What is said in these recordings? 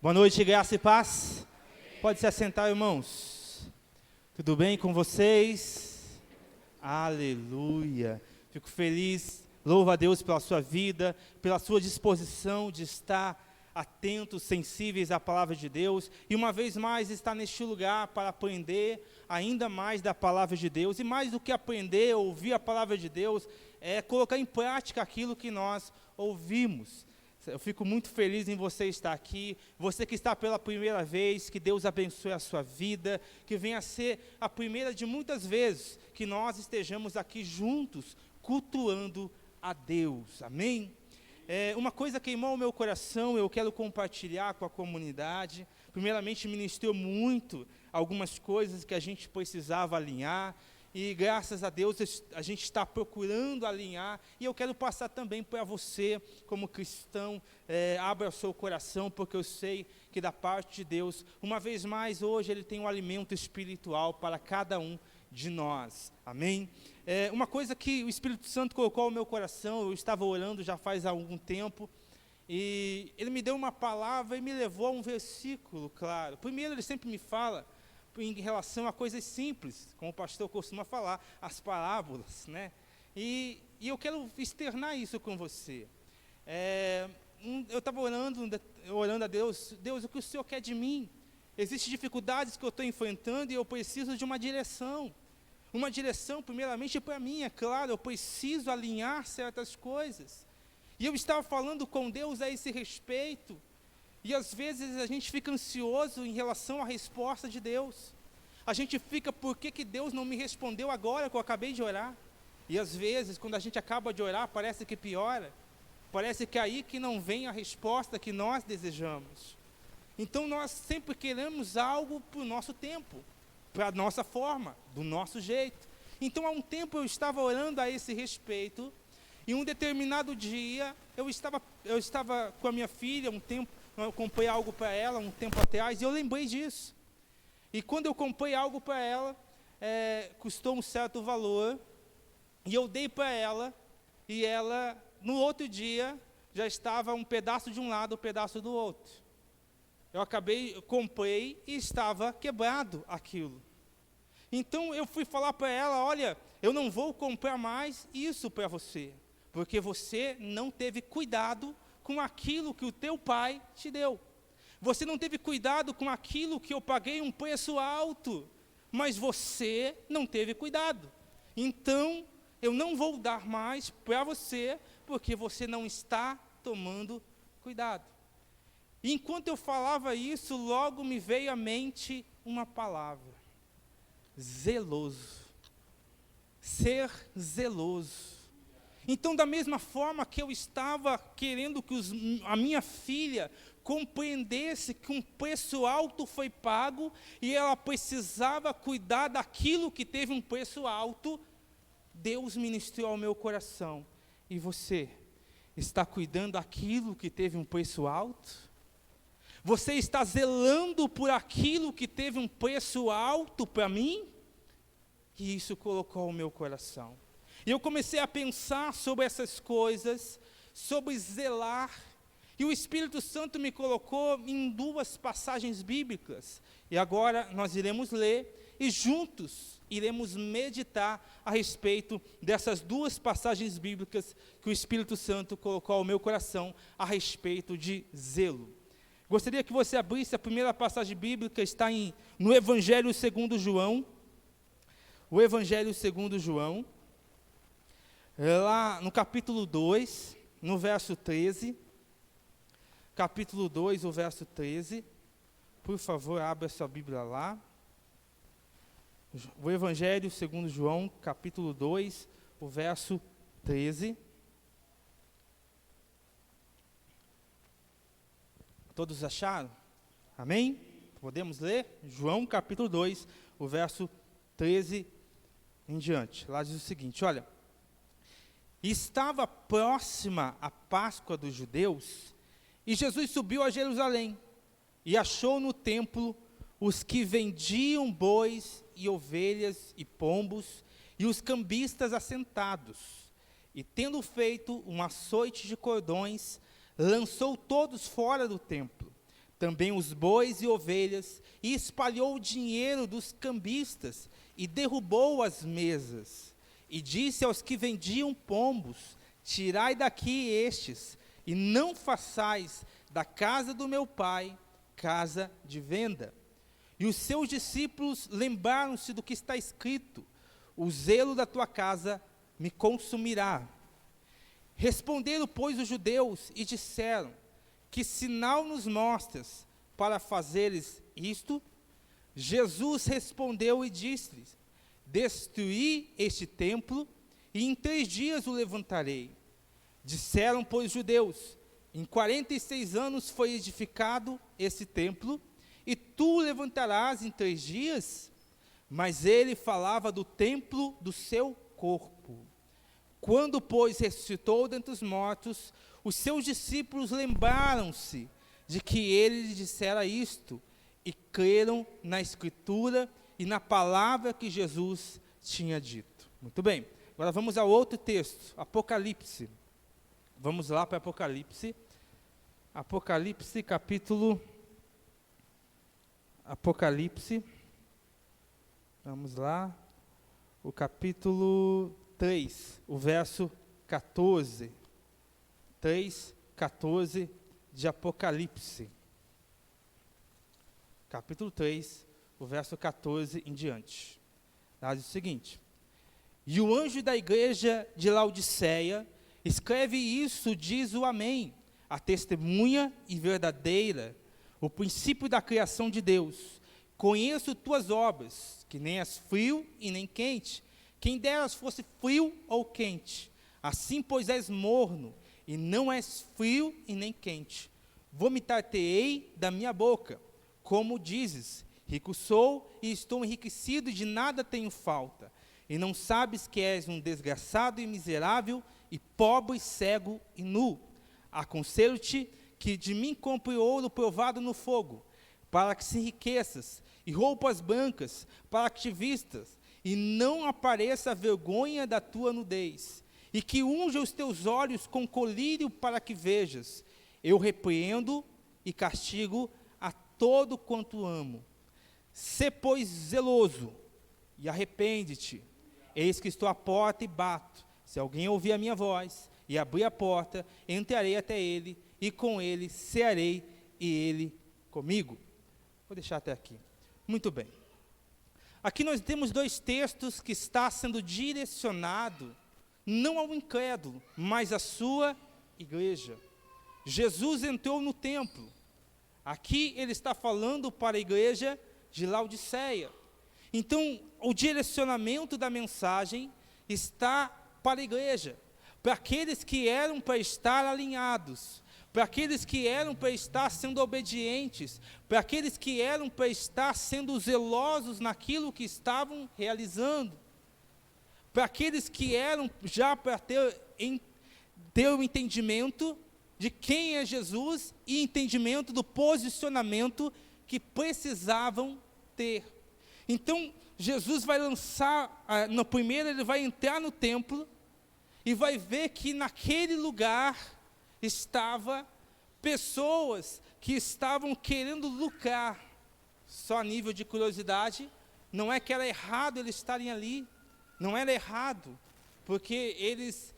Boa noite, graça e paz. Pode se assentar, irmãos. Tudo bem com vocês? Aleluia. Fico feliz, louvo a Deus pela sua vida, pela sua disposição de estar atentos, sensíveis à palavra de Deus, e uma vez mais estar neste lugar para aprender ainda mais da palavra de Deus, e mais do que aprender, ouvir a palavra de Deus, é colocar em prática aquilo que nós ouvimos. Eu fico muito feliz em você estar aqui, você que está pela primeira vez, que Deus abençoe a sua vida, que venha a ser a primeira de muitas vezes que nós estejamos aqui juntos, cultuando a Deus, amém? Uma coisa queimou o meu coração, eu quero compartilhar com a comunidade. Primeiramente, ministrou muito algumas coisas que a gente precisava alinhar, e graças a Deus a gente está procurando alinhar, e eu quero passar também para você, como cristão, abra o seu coração, porque eu sei que da parte de Deus, uma vez mais, hoje Ele tem um alimento espiritual para cada um de nós, amém? Uma coisa que o Espírito Santo colocou ao meu coração, eu estava orando já faz algum tempo, e Ele me deu uma palavra e me levou a um versículo, claro. Primeiro, Ele sempre me fala em relação a coisas simples, como o pastor costuma falar, as parábolas, né? E eu quero externar isso com você. Eu estava orando a Deus, Deus, o que o Senhor quer de mim? Existem dificuldades que eu estou enfrentando e eu preciso de uma direção. Uma direção, primeiramente, para mim, é claro, eu preciso alinhar certas coisas. E eu estava falando com Deus a esse respeito, e às vezes a gente fica ansioso em relação à resposta de Deus. A gente fica, por que Deus não me respondeu agora que eu acabei de orar? E às vezes, quando a gente acaba de orar, parece que piora. Parece que é aí que não vem a resposta que nós desejamos. Então nós sempre queremos algo para o nosso tempo, para a nossa forma, do nosso jeito. Então há um tempo eu estava orando a esse respeito, e um determinado dia eu estava com a minha filha, eu comprei algo para ela um tempo atrás, e eu lembrei disso. E quando eu comprei algo para ela, custou um certo valor, e eu dei para ela, e ela, no outro dia, já estava um pedaço de um lado, um pedaço do outro. Eu comprei e estava quebrado aquilo. Então eu fui falar para ela, olha, eu não vou comprar mais isso para você, porque você não teve cuidado com aquilo que o teu pai te deu. Você não teve cuidado com aquilo que eu paguei um preço alto, mas você não teve cuidado. Então, eu não vou dar mais para você, porque você não está tomando cuidado. E enquanto eu falava isso, logo me veio à mente uma palavra: zeloso. Ser zeloso. Então, da mesma forma que eu estava querendo que a minha filha compreendesse que um preço alto foi pago e ela precisava cuidar daquilo que teve um preço alto, Deus ministrou ao meu coração: e você está cuidando daquilo que teve um preço alto? Você está zelando por aquilo que teve um preço alto para mim? E isso colocou o meu coração. E eu comecei a pensar sobre essas coisas, sobre zelar, e o Espírito Santo me colocou em duas passagens bíblicas. E agora nós iremos ler, e juntos iremos meditar a respeito dessas duas passagens bíblicas que o Espírito Santo colocou ao meu coração a respeito de zelo. Gostaria que você abrisse a primeira passagem bíblica, está no Evangelho segundo João. O Evangelho segundo João, lá no capítulo 2, no verso 13. Capítulo 2, o verso 13. Por favor, abra sua Bíblia lá. O Evangelho segundo João, capítulo 2, o verso 13. Todos acharam? Amém? Podemos ler? João, capítulo 2, o verso 13 em diante. Lá diz o seguinte, olha: estava próxima a Páscoa dos judeus, e Jesus subiu a Jerusalém, e achou no templo os que vendiam bois e ovelhas e pombos, e os cambistas assentados, e tendo feito um açoite de cordões, lançou todos fora do templo, também os bois e ovelhas, e espalhou o dinheiro dos cambistas, e derrubou as mesas. E disse aos que vendiam pombos: tirai daqui estes, e não façais da casa do meu pai casa de venda. E os seus discípulos lembraram-se do que está escrito: o zelo da tua casa me consumirá. Responderam, pois, os judeus e disseram: que sinal nos mostras para fazeres isto? Jesus respondeu e disse-lhes: destruí este templo, e em 3 dias o levantarei. Disseram, pois, os judeus: em 46 anos foi edificado esse templo, e tu o levantarás em 3 dias? Mas ele falava do templo do seu corpo. Quando, pois, ressuscitou dentre os mortos, os seus discípulos lembraram-se de que ele lhes dissera isto, e creram na Escritura e na palavra que Jesus tinha dito. Muito bem, agora vamos ao outro texto, Apocalipse. Vamos lá para Apocalipse. Apocalipse, vamos lá, o capítulo 3, o verso 14. 3:14 de Apocalipse. Capítulo 3, o verso 14 em diante. Diz o seguinte: e o anjo da igreja de Laodiceia escreve isso, diz o Amém, a testemunha e verdadeira, o princípio da criação de Deus. Conheço tuas obras, que nem és frio e nem quente. Quem deras fosse frio ou quente. Assim, pois, és morno, e não és frio e nem quente. Vomitar-te-ei da minha boca. Como dizes: rico sou e estou enriquecido, e de nada tenho falta. E não sabes que és um desgraçado e miserável, e pobre, cego e nu. Aconselho-te que de mim compre ouro provado no fogo, para que se enriqueças, e roupas brancas, para que te vistas, e não apareça a vergonha da tua nudez, e que unja os teus olhos com colírio para que vejas. Eu repreendo e castigo a todo quanto amo. Sê, pois, zeloso, e arrepende-te. Eis que estou à porta e bato. Se alguém ouvir a minha voz e abrir a porta, entrarei até ele, e com ele cearei, e ele comigo. Vou deixar até aqui. Muito bem. Aqui nós temos 2 textos que está sendo direcionado não ao incrédulo, mas à sua igreja. Jesus entrou no templo. Aqui ele está falando para a igreja de Laodiceia. Então, o direcionamento da mensagem está para a igreja, para aqueles que eram para estar alinhados, para aqueles que eram para estar sendo obedientes, para aqueles que eram para estar sendo zelosos naquilo que estavam realizando, para aqueles que eram já para ter o entendimento de quem é Jesus e entendimento do posicionamento que precisavam ter. Então, Jesus vai lançar, no primeiro ele vai entrar no templo e vai ver que naquele lugar estava pessoas que estavam querendo lucrar. Só a nível de curiosidade, não é que era errado eles estarem ali, não era errado, porque eles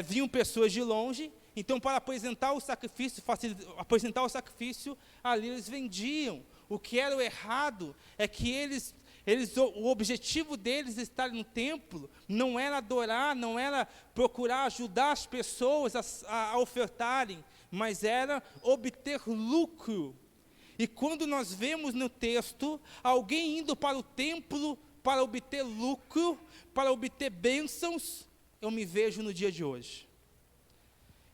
vinham pessoas de longe, então para apresentar o sacrifício, ali eles vendiam. O que era o errado é que o objetivo deles de estar no templo não era adorar, não era procurar ajudar as pessoas a ofertarem, mas era obter lucro. E quando nós vemos no texto alguém indo para o templo para obter lucro, para obter bênçãos, eu me vejo no dia de hoje.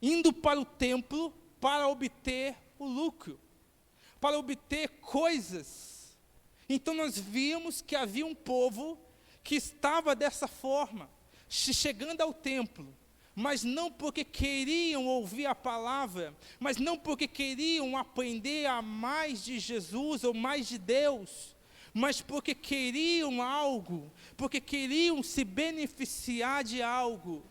Indo para o templo para obter o lucro, para obter coisas. Então nós vimos que havia um povo que estava dessa forma, chegando ao templo, mas não porque queriam ouvir a palavra, mas não porque queriam aprender a mais de Jesus ou mais de Deus, mas porque queriam algo, porque queriam se beneficiar de algo.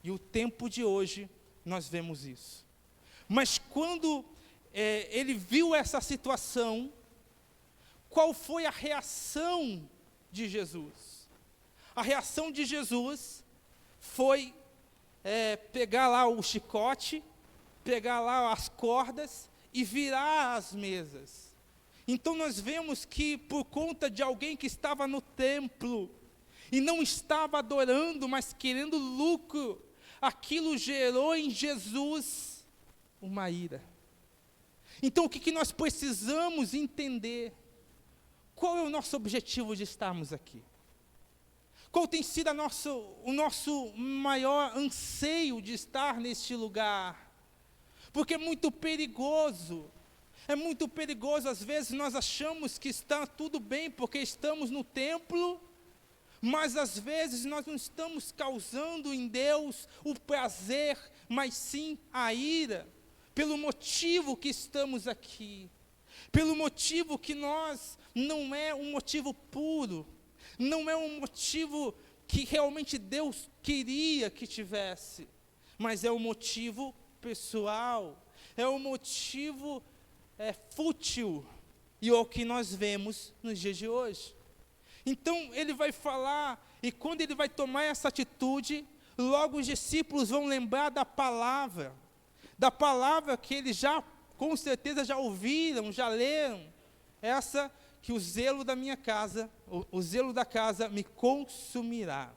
E o tempo de hoje nós vemos isso. Mas quando ele viu essa situação, qual foi a reação de Jesus? A reação de Jesus foi pegar lá o chicote, pegar lá as cordas e virar as mesas. Então nós vemos que por conta de alguém que estava no templo e não estava adorando, mas querendo lucro, aquilo gerou em Jesus uma ira. Então o que nós precisamos entender? Qual é o nosso objetivo de estarmos aqui? Qual tem sido o nosso maior anseio de estar neste lugar? Porque é muito perigoso às vezes nós achamos que está tudo bem porque estamos no templo, mas às vezes nós não estamos causando em Deus o prazer, mas sim a ira, pelo motivo que estamos aqui, pelo motivo que nós não é um motivo puro, não é um motivo que realmente Deus queria que tivesse, mas é um motivo pessoal, é um motivo fútil, e é o que nós vemos nos dias de hoje. Então ele vai falar, e quando ele vai tomar essa atitude, logo os discípulos vão lembrar da palavra que eles já, com certeza já ouviram, já leram, essa que o zelo da minha casa, o zelo da casa me consumirá.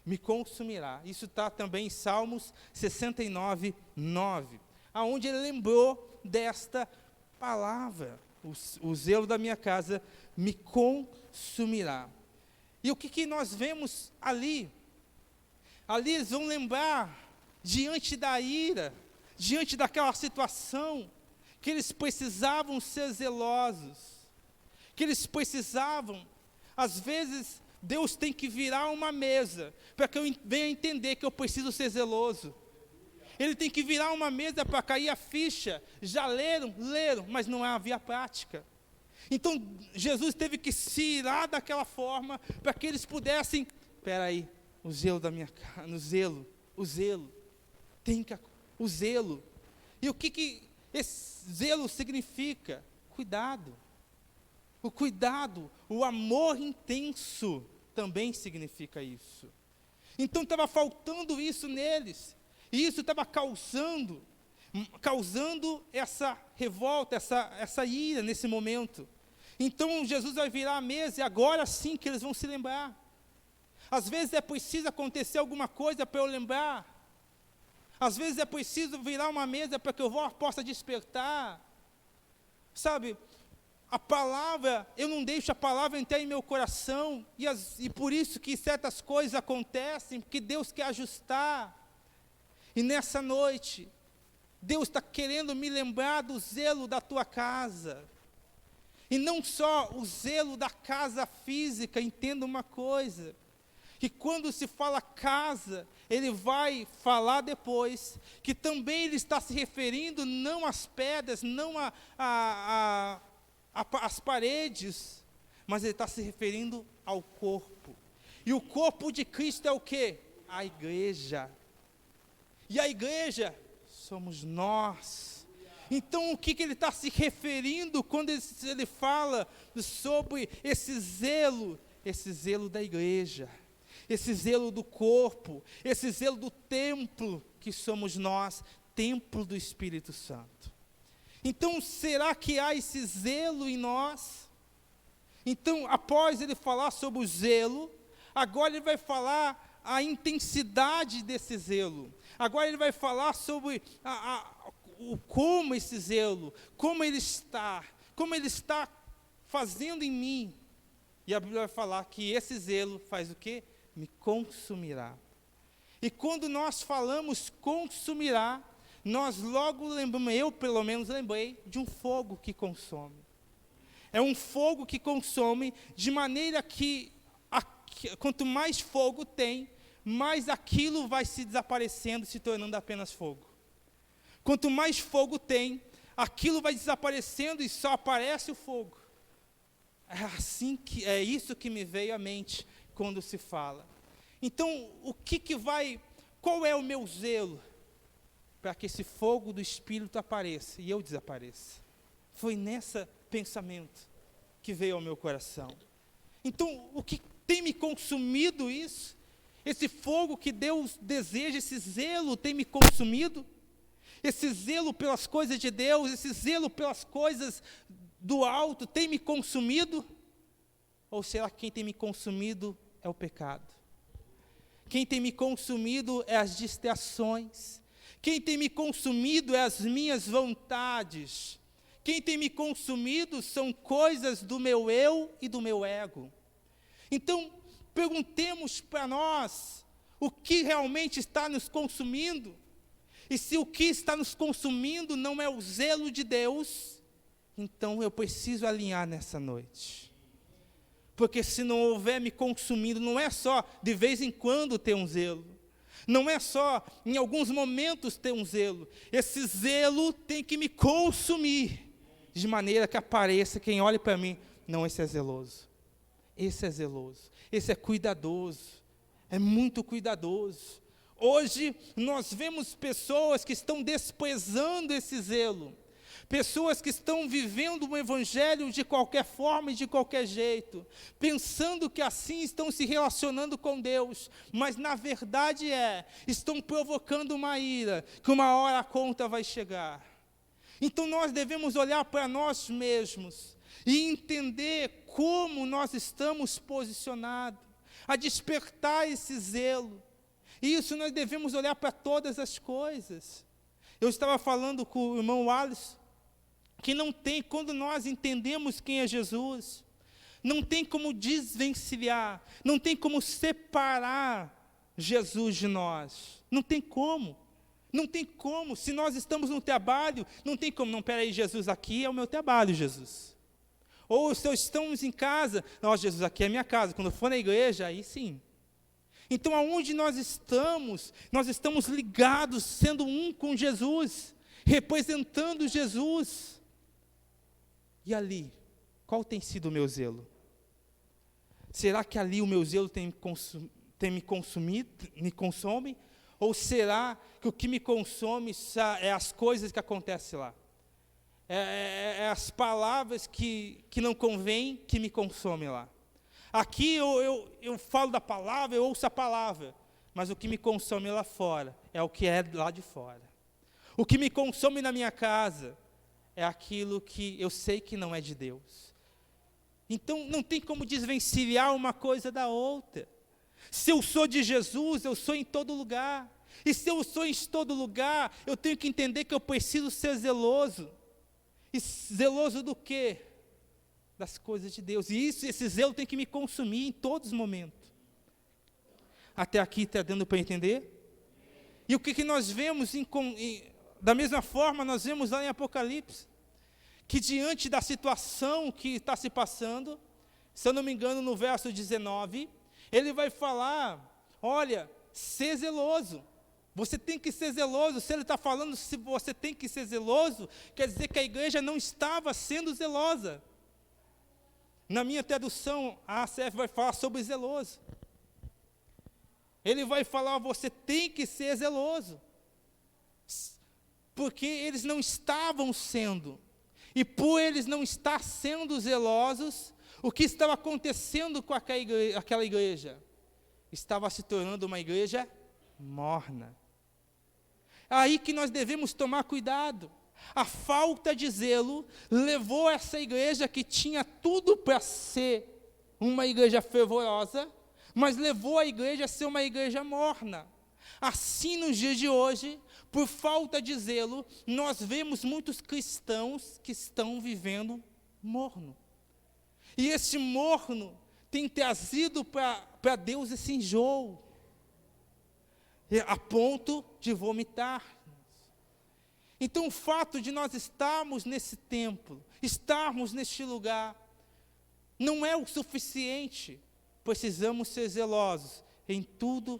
Me consumirá. Isso está também em Salmos 69, 9. Aonde ele lembrou desta palavra. O zelo da minha casa me consumirá. E o que nós vemos ali? Ali eles vão lembrar, diante da ira, diante daquela situação, que eles precisavam ser zelosos. Que eles precisavam, às vezes, Deus tem que virar uma mesa, para que eu venha entender que eu preciso ser zeloso. Ele tem que virar uma mesa para cair a ficha. Já leram, mas não havia prática. Então, Jesus teve que se irar daquela forma, para que eles pudessem, espera aí, o zelo da minha casa, o zelo, o zelo. E o que esse zelo significa? Cuidado. O cuidado, o amor intenso também significa isso. Então estava faltando isso neles. E isso estava causando essa revolta, essa ira nesse momento. Então Jesus vai virar a mesa e agora sim que eles vão se lembrar. Às vezes é preciso acontecer alguma coisa para eu lembrar. Às vezes é preciso virar uma mesa para que eu possa despertar. Sabe? A palavra, eu não deixo a palavra entrar em meu coração, e por isso que certas coisas acontecem, porque Deus quer ajustar. E nessa noite, Deus está querendo me lembrar do zelo da tua casa. E não só o zelo da casa física, entenda uma coisa, que quando se fala casa, ele vai falar depois, que também ele está se referindo não às pedras, não às paredes, mas ele está se referindo ao corpo. E o corpo de Cristo é o quê? A igreja. E a igreja somos nós. Então o que ele está se referindo quando ele fala sobre esse zelo da igreja, esse zelo do corpo, esse zelo do templo que somos nós, templo do Espírito Santo. Então, será que há esse zelo em nós? Então, após ele falar sobre o zelo, agora ele vai falar a intensidade desse zelo. Agora ele vai falar sobre como esse zelo, como ele está fazendo em mim. E a Bíblia vai falar que esse zelo faz o quê? Me consumirá. E quando nós falamos consumirá, nós logo lembramos, eu pelo menos lembrei, de um fogo que consome. É um fogo que consome de maneira que quanto mais fogo tem, mais aquilo vai se desaparecendo, se tornando apenas fogo. Quanto mais fogo tem, aquilo vai desaparecendo e só aparece o fogo. É isso que me veio à mente quando se fala. Então, qual é o meu zelo? para que esse fogo do Espírito apareça e eu desapareça. Foi nesse pensamento que veio ao meu coração. Então, o que tem me consumido isso? Esse fogo que Deus deseja, esse zelo tem me consumido? Esse zelo pelas coisas de Deus, esse zelo pelas coisas do alto tem me consumido? Ou será que quem tem me consumido é o pecado? Quem tem me consumido é as distrações. Quem tem me consumido é as minhas vontades. Quem tem me consumido são coisas do meu eu e do meu ego. Então, perguntemos para nós o que realmente está nos consumindo. E se o que está nos consumindo não é o zelo de Deus, então eu preciso alinhar nessa noite. Porque se não houver me consumindo, não é só de vez em quando ter um zelo. Não é só em alguns momentos ter um zelo. Esse zelo tem que me consumir. De maneira que apareça quem olhe para mim. Não, esse é zeloso. Esse é zeloso. Esse é cuidadoso. É muito cuidadoso. Hoje nós vemos pessoas que estão desprezando esse zelo. Pessoas que estão vivendo o evangelho de qualquer forma e de qualquer jeito, pensando que assim estão se relacionando com Deus, mas na verdade estão provocando uma ira, que uma hora a conta vai chegar. Então nós devemos olhar para nós mesmos e entender como nós estamos posicionados, a despertar esse zelo. Isso nós devemos olhar para todas as coisas. Eu estava falando com o irmão Alisson, que não tem, quando nós entendemos quem é Jesus, não tem como desvencilhar, não tem como separar Jesus de nós. Não tem como. Não tem como. Se nós estamos no trabalho, não tem como. Não, peraí, Jesus, aqui é o meu trabalho, Jesus. Ou se estamos em casa, não, Jesus, aqui é a minha casa. Quando for na igreja, aí sim. Então, aonde nós estamos ligados, sendo um com Jesus, representando Jesus. E ali, qual tem sido o meu zelo? Será que ali o meu zelo tem me consumido, me consome? Ou será que o que me consome é as coisas que acontecem lá? É as palavras que não convêm que me consomem lá. Aqui eu falo da palavra, eu ouço a palavra, mas o que me consome lá fora é o que é lá de fora. O que me consome na minha casa é aquilo que eu sei que não é de Deus. Então, não tem como desvencilhar uma coisa da outra. Se eu sou de Jesus, eu sou em todo lugar. E se eu sou em todo lugar, eu tenho que entender que eu preciso ser zeloso. E zeloso do quê? Das coisas de Deus. E esse zelo tem que me consumir em todos os momentos. Até aqui está dando para entender? E o que nós vemos, da mesma forma, nós vemos lá em Apocalipse, que diante da situação que está se passando, se eu não me engano, no verso 19, ele vai falar, olha, ser zeloso. Você tem que ser zeloso. Se ele está falando se você tem que ser zeloso, quer dizer que a igreja não estava sendo zelosa. Na minha tradução, a ACF vai falar sobre zeloso. Ele vai falar, você tem que ser zeloso. Porque eles não estavam sendo. E por eles não estar sendo zelosos, o que estava acontecendo com aquela igreja? Estava se tornando uma igreja morna. Aí que nós devemos tomar cuidado. A falta de zelo levou essa igreja que tinha tudo para ser uma igreja fervorosa, mas levou a igreja a ser uma igreja morna. Assim, nos dias de hoje, por falta de zelo, nós vemos muitos cristãos que estão vivendo morno. E esse morno tem trazido para Deus esse enjoo, a ponto de vomitar. Então, o fato de nós estarmos nesse templo, estarmos neste lugar, não é o suficiente. Precisamos ser zelosos em tudo,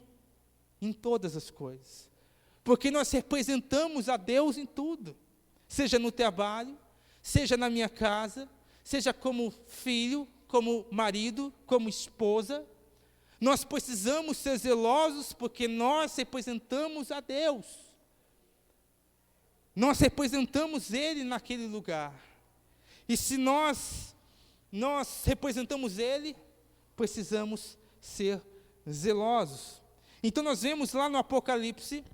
em todas as coisas. Porque nós representamos a Deus em tudo. Seja no trabalho, seja na minha casa, seja como filho, como marido, como esposa. Nós precisamos ser zelosos porque nós representamos a Deus. Nós representamos Ele naquele lugar. E se nós representamos Ele, precisamos ser zelosos. Então nós vemos lá no Apocalipse,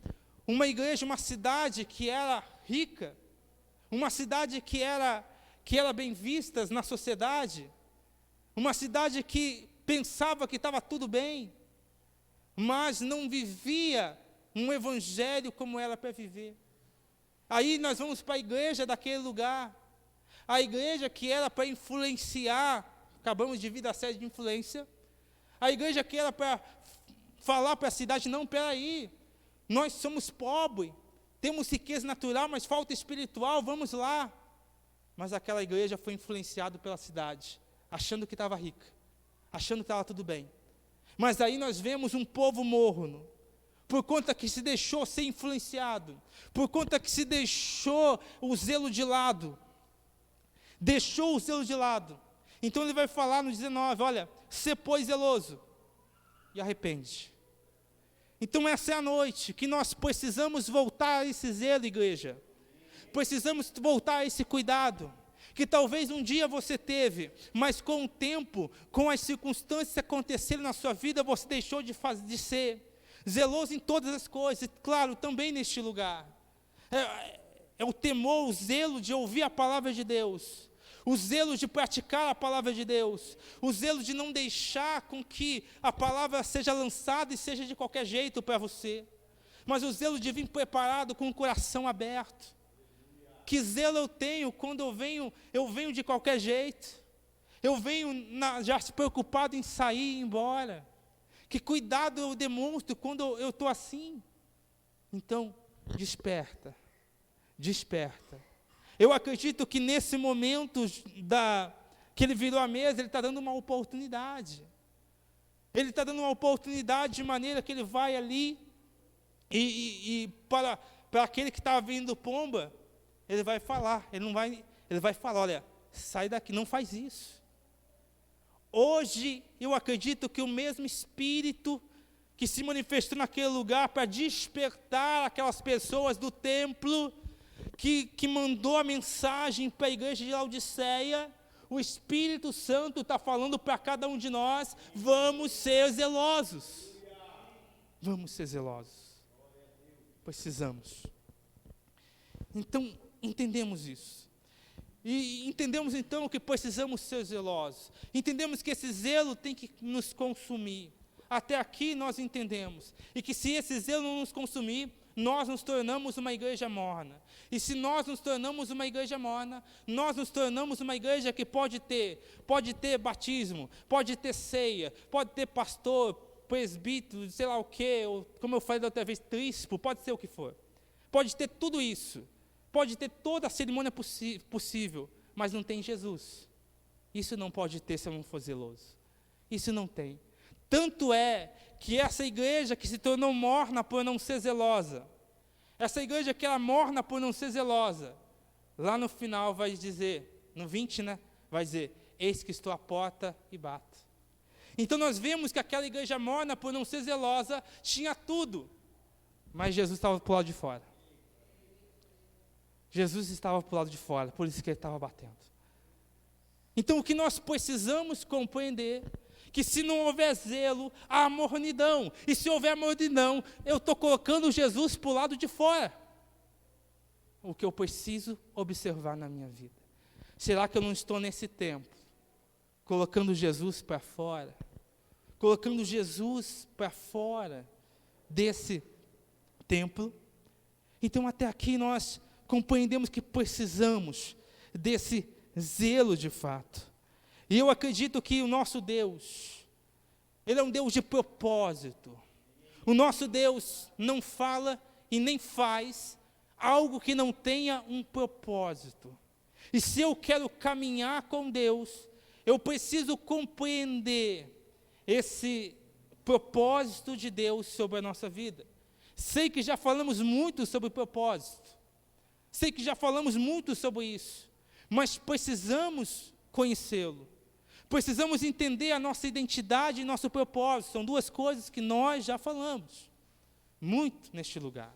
uma igreja, uma cidade que era rica, uma cidade que era bem vista na sociedade, uma cidade que pensava que estava tudo bem, mas não vivia um evangelho como era para viver. Aí nós vamos para a igreja daquele lugar, a igreja que era para influenciar, acabamos de vir da série de influência, a igreja que era para falar para a cidade, não, peraí, nós somos pobres, temos riqueza natural, mas falta espiritual, vamos lá. Mas aquela igreja foi influenciada pela cidade, achando que estava rica, achando que estava tudo bem. Mas aí nós vemos um povo morno, por conta que se deixou ser influenciado, por conta que se deixou o zelo de lado, Então ele vai falar no 19, olha, sê pois zeloso, e arrepende. Então essa é a noite, que nós precisamos voltar a esse zelo, igreja, precisamos voltar a esse cuidado, que talvez um dia você teve, mas com o tempo, com as circunstâncias que aconteceram na sua vida, você deixou de ser zeloso em todas as coisas, claro, também neste lugar. É o temor, o zelo de ouvir a palavra de Deus, o zelo de praticar a palavra de Deus, o zelo de não deixar com que a palavra seja lançada e seja de qualquer jeito para você, mas o zelo de vir preparado com o coração aberto. Que zelo eu tenho quando eu venho de qualquer jeito, eu venho já preocupado em sair e ir embora. Que cuidado eu demonstro quando eu estou assim. Então, desperta. Eu acredito que nesse momento que ele virou a mesa, ele está dando uma oportunidade. Ele está dando uma oportunidade de maneira que ele vai ali e para aquele que estava vindo pomba, ele vai falar, ele vai falar, olha, sai daqui, não faz isso. Hoje, eu acredito que o mesmo Espírito que se manifestou naquele lugar para despertar aquelas pessoas do templo, que mandou a mensagem para a igreja de Laodiceia, o Espírito Santo está falando para cada um de nós, vamos ser zelosos. Precisamos. Então, entendemos isso. E entendemos então que precisamos ser zelosos. Entendemos que esse zelo tem que nos consumir. Até aqui nós entendemos. E que se esse zelo não nos consumir, nós nos tornamos uma igreja morna. E se nós nos tornamos uma igreja morna, nós nos tornamos uma igreja que pode ter batismo, pode ter ceia, pode ter pastor, presbítero, sei lá o quê, ou, como eu falei da outra vez, tríspo, pode ser o que for. Pode ter tudo isso. Pode ter toda a cerimônia possível, mas não tem Jesus. Isso não pode ter se eu não for zeloso. Isso não tem. Tanto é que essa igreja que se tornou morna por não ser zelosa, essa igreja que era morna por não ser zelosa, lá no final vai dizer, no 20, vai dizer, eis que estou à porta e bato. Então nós vemos que aquela igreja morna por não ser zelosa, tinha tudo, mas Jesus estava para o lado de fora. Jesus estava para o lado de fora, por isso que ele estava batendo. Então o que nós precisamos compreender, que se não houver zelo, há mornidão. E se houver mornidão, eu estou colocando Jesus para o lado de fora. O que eu preciso observar na minha vida. Será que eu não estou nesse tempo, colocando Jesus para fora? Colocando Jesus para fora desse templo? Então até aqui nós compreendemos que precisamos desse zelo de fato. E eu acredito que o nosso Deus, Ele é um Deus de propósito. O nosso Deus não fala e nem faz algo que não tenha um propósito. E se eu quero caminhar com Deus, eu preciso compreender esse propósito de Deus sobre a nossa vida. Sei que já falamos muito sobre propósito. Sei que já falamos muito sobre isso, mas precisamos conhecê-lo. Precisamos entender a nossa identidade e nosso propósito. São duas coisas que nós já falamos muito neste lugar.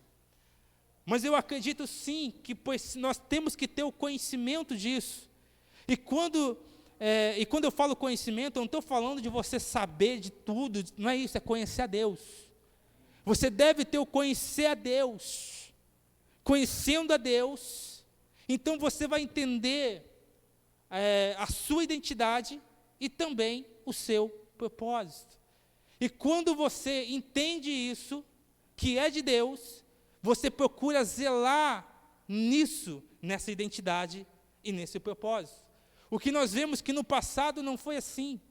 Mas eu acredito sim que pois nós temos que ter o conhecimento disso. E quando eu falo conhecimento, eu não estou falando de você saber de tudo, não é isso, é conhecer a Deus. Você deve ter o conhecer a Deus. Conhecendo a Deus, então você vai entender a sua identidade e também o seu propósito. E quando você entende isso, que é de Deus, você procura zelar nisso, nessa identidade e nesse propósito. O que nós vemos que no passado não foi assim.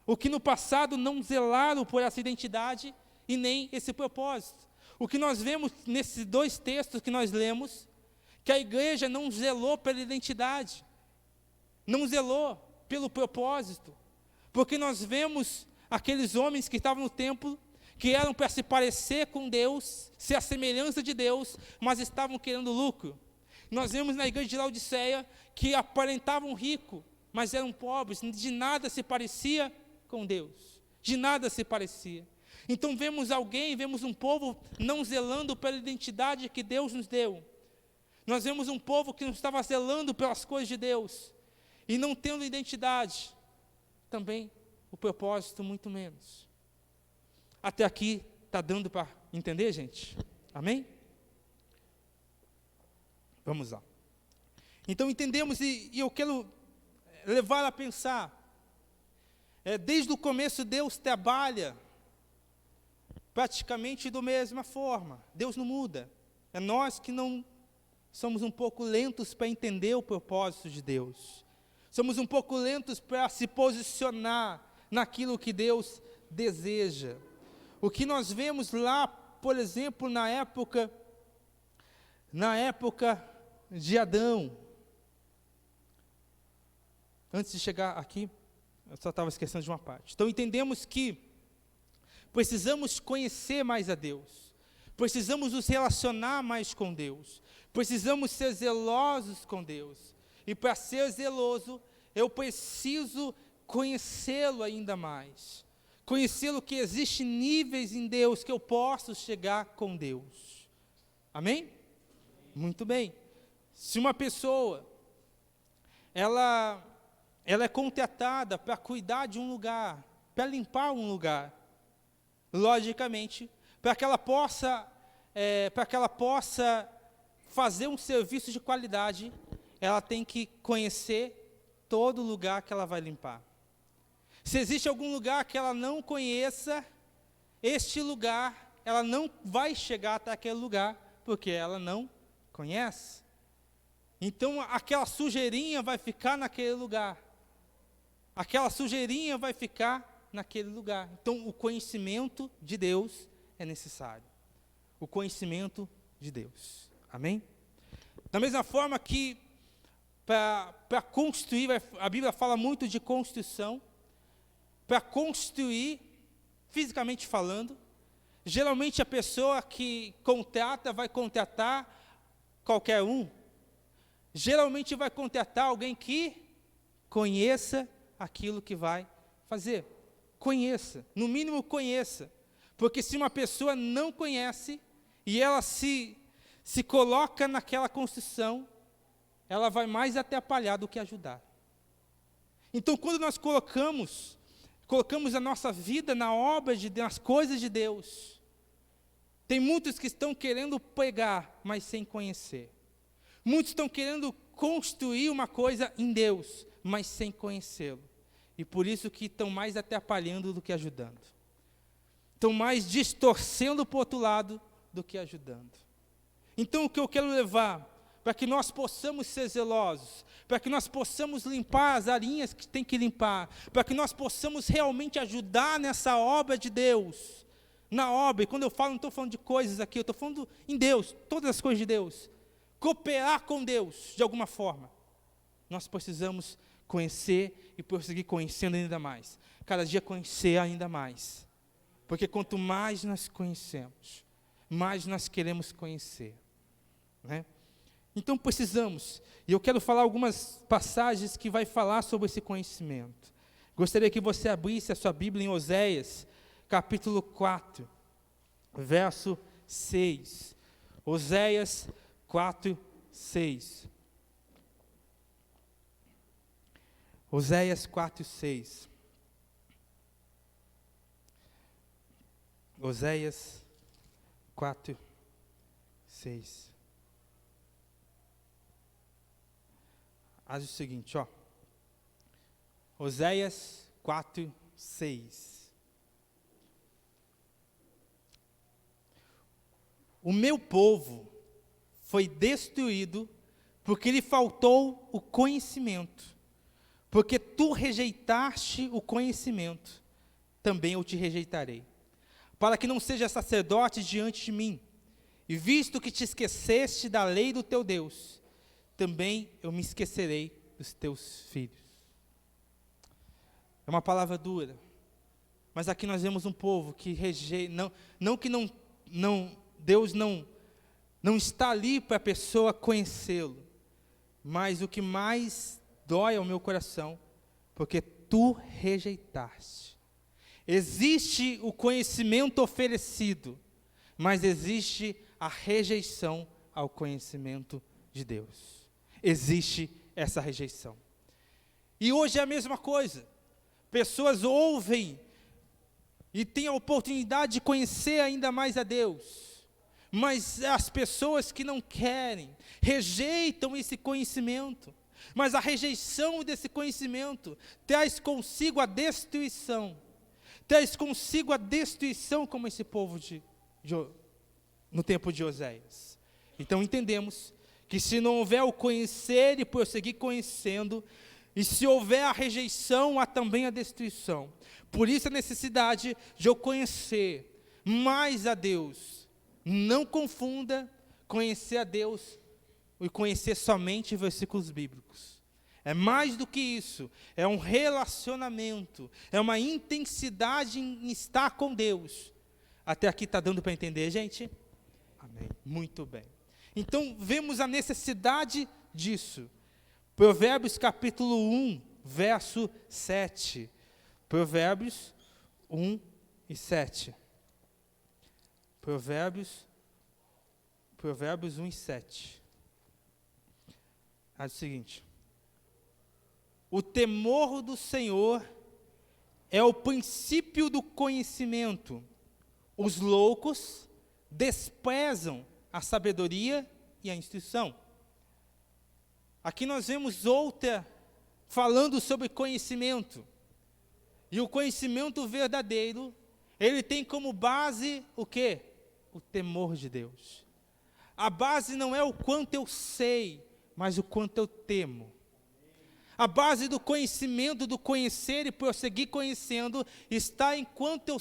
O que no passado não zelaram por essa identidade e nem esse propósito. O que nós vemos nesses dois textos que nós lemos, que a igreja não zelou pela identidade, não zelou pelo propósito, porque nós vemos aqueles homens que estavam no templo, que eram para se parecer com Deus, ser a semelhança de Deus, mas estavam querendo lucro. Nós vemos na igreja de Laodiceia que aparentavam rico, mas eram pobres, de nada se parecia com Deus, de nada se parecia. Então vemos um povo não zelando pela identidade que Deus nos deu. Nós vemos um povo que não estava zelando pelas coisas de Deus, e não tendo identidade, também o propósito muito menos. Até aqui está dando para entender, gente? Amém? Vamos lá. Então entendemos, e eu quero levar a pensar, desde o começo Deus trabalha praticamente da mesma forma. Deus não muda. É nós que não somos um pouco lentos para entender o propósito de Deus. Somos um pouco lentos para se posicionar naquilo que Deus deseja. O que nós vemos lá, por exemplo, na época de Adão. Antes de chegar aqui, eu só estava esquecendo de uma parte. Então entendemos que precisamos conhecer mais a Deus. Precisamos nos relacionar mais com Deus. Precisamos ser zelosos com Deus. E para ser zeloso, eu preciso conhecê-lo ainda mais. Conhecê-lo, que existe níveis em Deus que eu posso chegar com Deus. Amém? Muito bem. Se uma pessoa, ela é contratada para cuidar de um lugar, para limpar um lugar, logicamente, para que ela possa fazer um serviço de qualidade, ela tem que conhecer todo lugar que ela vai limpar. Se existe algum lugar que ela não conheça, este lugar, ela não vai chegar até aquele lugar, porque ela não conhece. Então, aquela sujeirinha vai ficar naquele lugar. Aquela sujeirinha vai ficar naquele lugar. Então, o conhecimento de Deus é necessário. O conhecimento de Deus. Amém? Da mesma forma que, para construir, a Bíblia fala muito de construção. Para construir, fisicamente falando, geralmente a pessoa que contrata vai contratar qualquer um. Geralmente vai contratar alguém que conheça aquilo que vai fazer. Conheça, no mínimo conheça. Porque se uma pessoa não conhece e ela se coloca naquela construção, ela vai mais atrapalhar do que ajudar. Então, quando nós colocamos a nossa vida na obra de Deus, nas coisas de Deus, tem muitos que estão querendo pegar, mas sem conhecer. Muitos estão querendo construir uma coisa em Deus, mas sem conhecê-lo. E por isso que estão mais atrapalhando do que ajudando. Estão mais distorcendo para o outro lado do que ajudando. Então o que eu quero levar, para que nós possamos ser zelosos, para que nós possamos limpar as arinhas que tem que limpar, para que nós possamos realmente ajudar nessa obra de Deus, na obra, e quando eu falo, não estou falando de coisas aqui, eu estou falando em Deus, todas as coisas de Deus, cooperar com Deus, de alguma forma, nós precisamos conhecer e prosseguir conhecendo ainda mais, cada dia conhecer ainda mais, porque quanto mais nós conhecemos, mais nós queremos conhecer, né? Então precisamos, e eu quero falar algumas passagens que vai falar sobre esse conhecimento. Gostaria que você abrisse a sua Bíblia em Oséias, capítulo 4, verso 6. Oséias 4:6. Oséias 4:6. Oséias 4:6. Faz o seguinte, ó. Oséias 4:6. O meu povo foi destruído porque lhe faltou o conhecimento. Porque tu rejeitaste o conhecimento, também eu te rejeitarei. Para que não seja sacerdote diante de mim. E visto que te esqueceste da lei do teu Deus, também eu me esquecerei dos teus filhos. É uma palavra dura, mas aqui nós vemos um povo que rejeita, Deus não está ali para a pessoa conhecê-lo, mas o que mais dói ao meu coração, porque tu rejeitaste. Existe o conhecimento oferecido, mas existe a rejeição ao conhecimento de Deus. Existe essa rejeição. E hoje é a mesma coisa. Pessoas ouvem e têm a oportunidade de conhecer ainda mais a Deus. Mas as pessoas que não querem, rejeitam esse conhecimento. Mas a rejeição desse conhecimento traz consigo a destruição. Traz consigo a destruição como esse povo no tempo de Oséias. Então entendemos que se não houver o conhecer e prosseguir conhecendo, e se houver a rejeição, há também a destruição. Por isso a necessidade de eu conhecer mais a Deus. Não confunda conhecer a Deus e conhecer somente versículos bíblicos. É mais do que isso, é um relacionamento, é uma intensidade em estar com Deus. Até aqui está dando para entender, gente? Amém. Muito bem. Então, vemos a necessidade disso. Provérbios capítulo 1, verso 7. Provérbios 1 e 7. Provérbios 1 e 7. É o seguinte: o temor do Senhor é o princípio do conhecimento. Os loucos desprezam a sabedoria e a instrução. Aqui nós vemos outra falando sobre conhecimento. E o conhecimento verdadeiro, ele tem como base o quê? O temor de Deus. A base não é o quanto eu sei, mas o quanto eu temo. A base do conhecimento, do conhecer e prosseguir conhecendo, está em quanto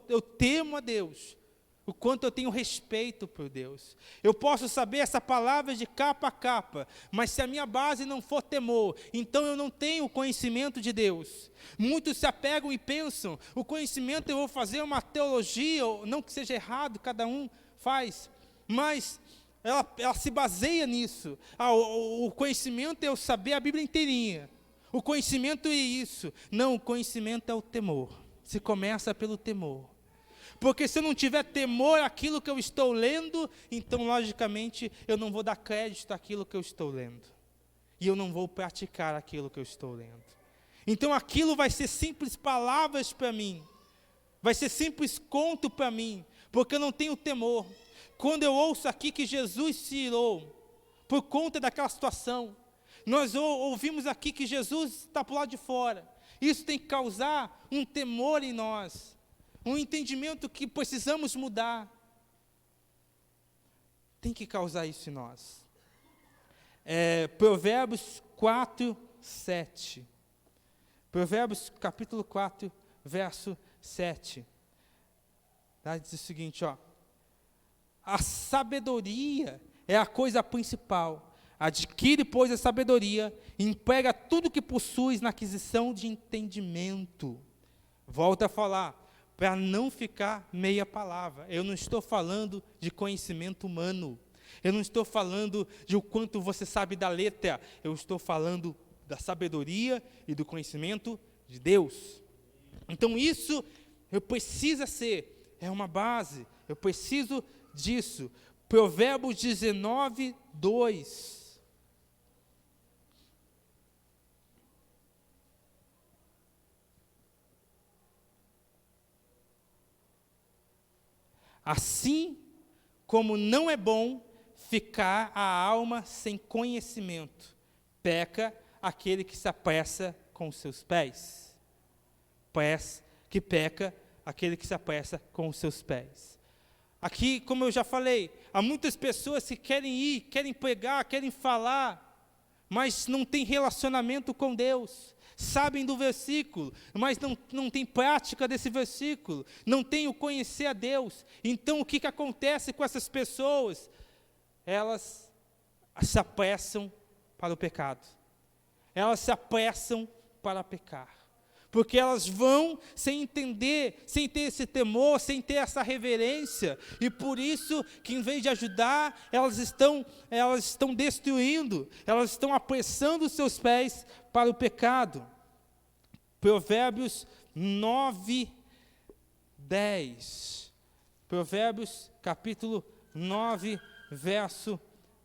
eu temo a Deus. O quanto eu tenho respeito por Deus. Eu posso saber essa palavra de capa a capa, mas se a minha base não for temor, então eu não tenho o conhecimento de Deus. Muitos se apegam e pensam, o conhecimento eu vou fazer uma teologia, não que seja errado, cada um faz, mas ela se baseia nisso. O conhecimento é eu saber a Bíblia inteirinha. O conhecimento é isso. Não, o conhecimento é o temor. Se começa pelo temor. Porque se eu não tiver temor àquilo que eu estou lendo, então, logicamente, eu não vou dar crédito àquilo que eu estou lendo. E eu não vou praticar aquilo que eu estou lendo. Então, aquilo vai ser simples palavras para mim. Vai ser simples conto para mim. Porque eu não tenho temor. Quando eu ouço aqui que Jesus se irou por conta daquela situação, nós ouvimos aqui que Jesus está por lá de fora. Isso tem que causar um temor em nós. Um entendimento que precisamos mudar. Tem que causar isso em nós. Provérbios 4, 7. Provérbios capítulo 4, verso 7. Diz o seguinte, ó. A sabedoria é a coisa principal. Adquire, pois, a sabedoria e emprega tudo que possuis na aquisição de entendimento. Volta a falar. Para não ficar meia palavra. Eu não estou falando de conhecimento humano. Eu não estou falando de o quanto você sabe da letra. Eu estou falando da sabedoria e do conhecimento de Deus. Então isso eu preciso ser. É uma base. Eu preciso disso. Provérbios 19, 2. Assim como não é bom ficar a alma sem conhecimento, peca aquele que se apressa com os seus pés. Que peca aquele que se apressa com os seus pés. Aqui, como eu já falei, há muitas pessoas que querem ir, querem pregar, querem falar, mas não tem relacionamento com Deus. Sabem do versículo, mas não tem prática desse versículo, não tem o conhecer a Deus. Então, o que acontece com essas pessoas? Elas se apressam para o pecado. Elas se apressam para pecar. Porque elas vão sem entender, sem ter esse temor, sem ter essa reverência. E por isso que em vez de ajudar, elas estão destruindo, elas estão apressando os seus pés para o pecado. Provérbios 9, 10. Provérbios capítulo 9, verso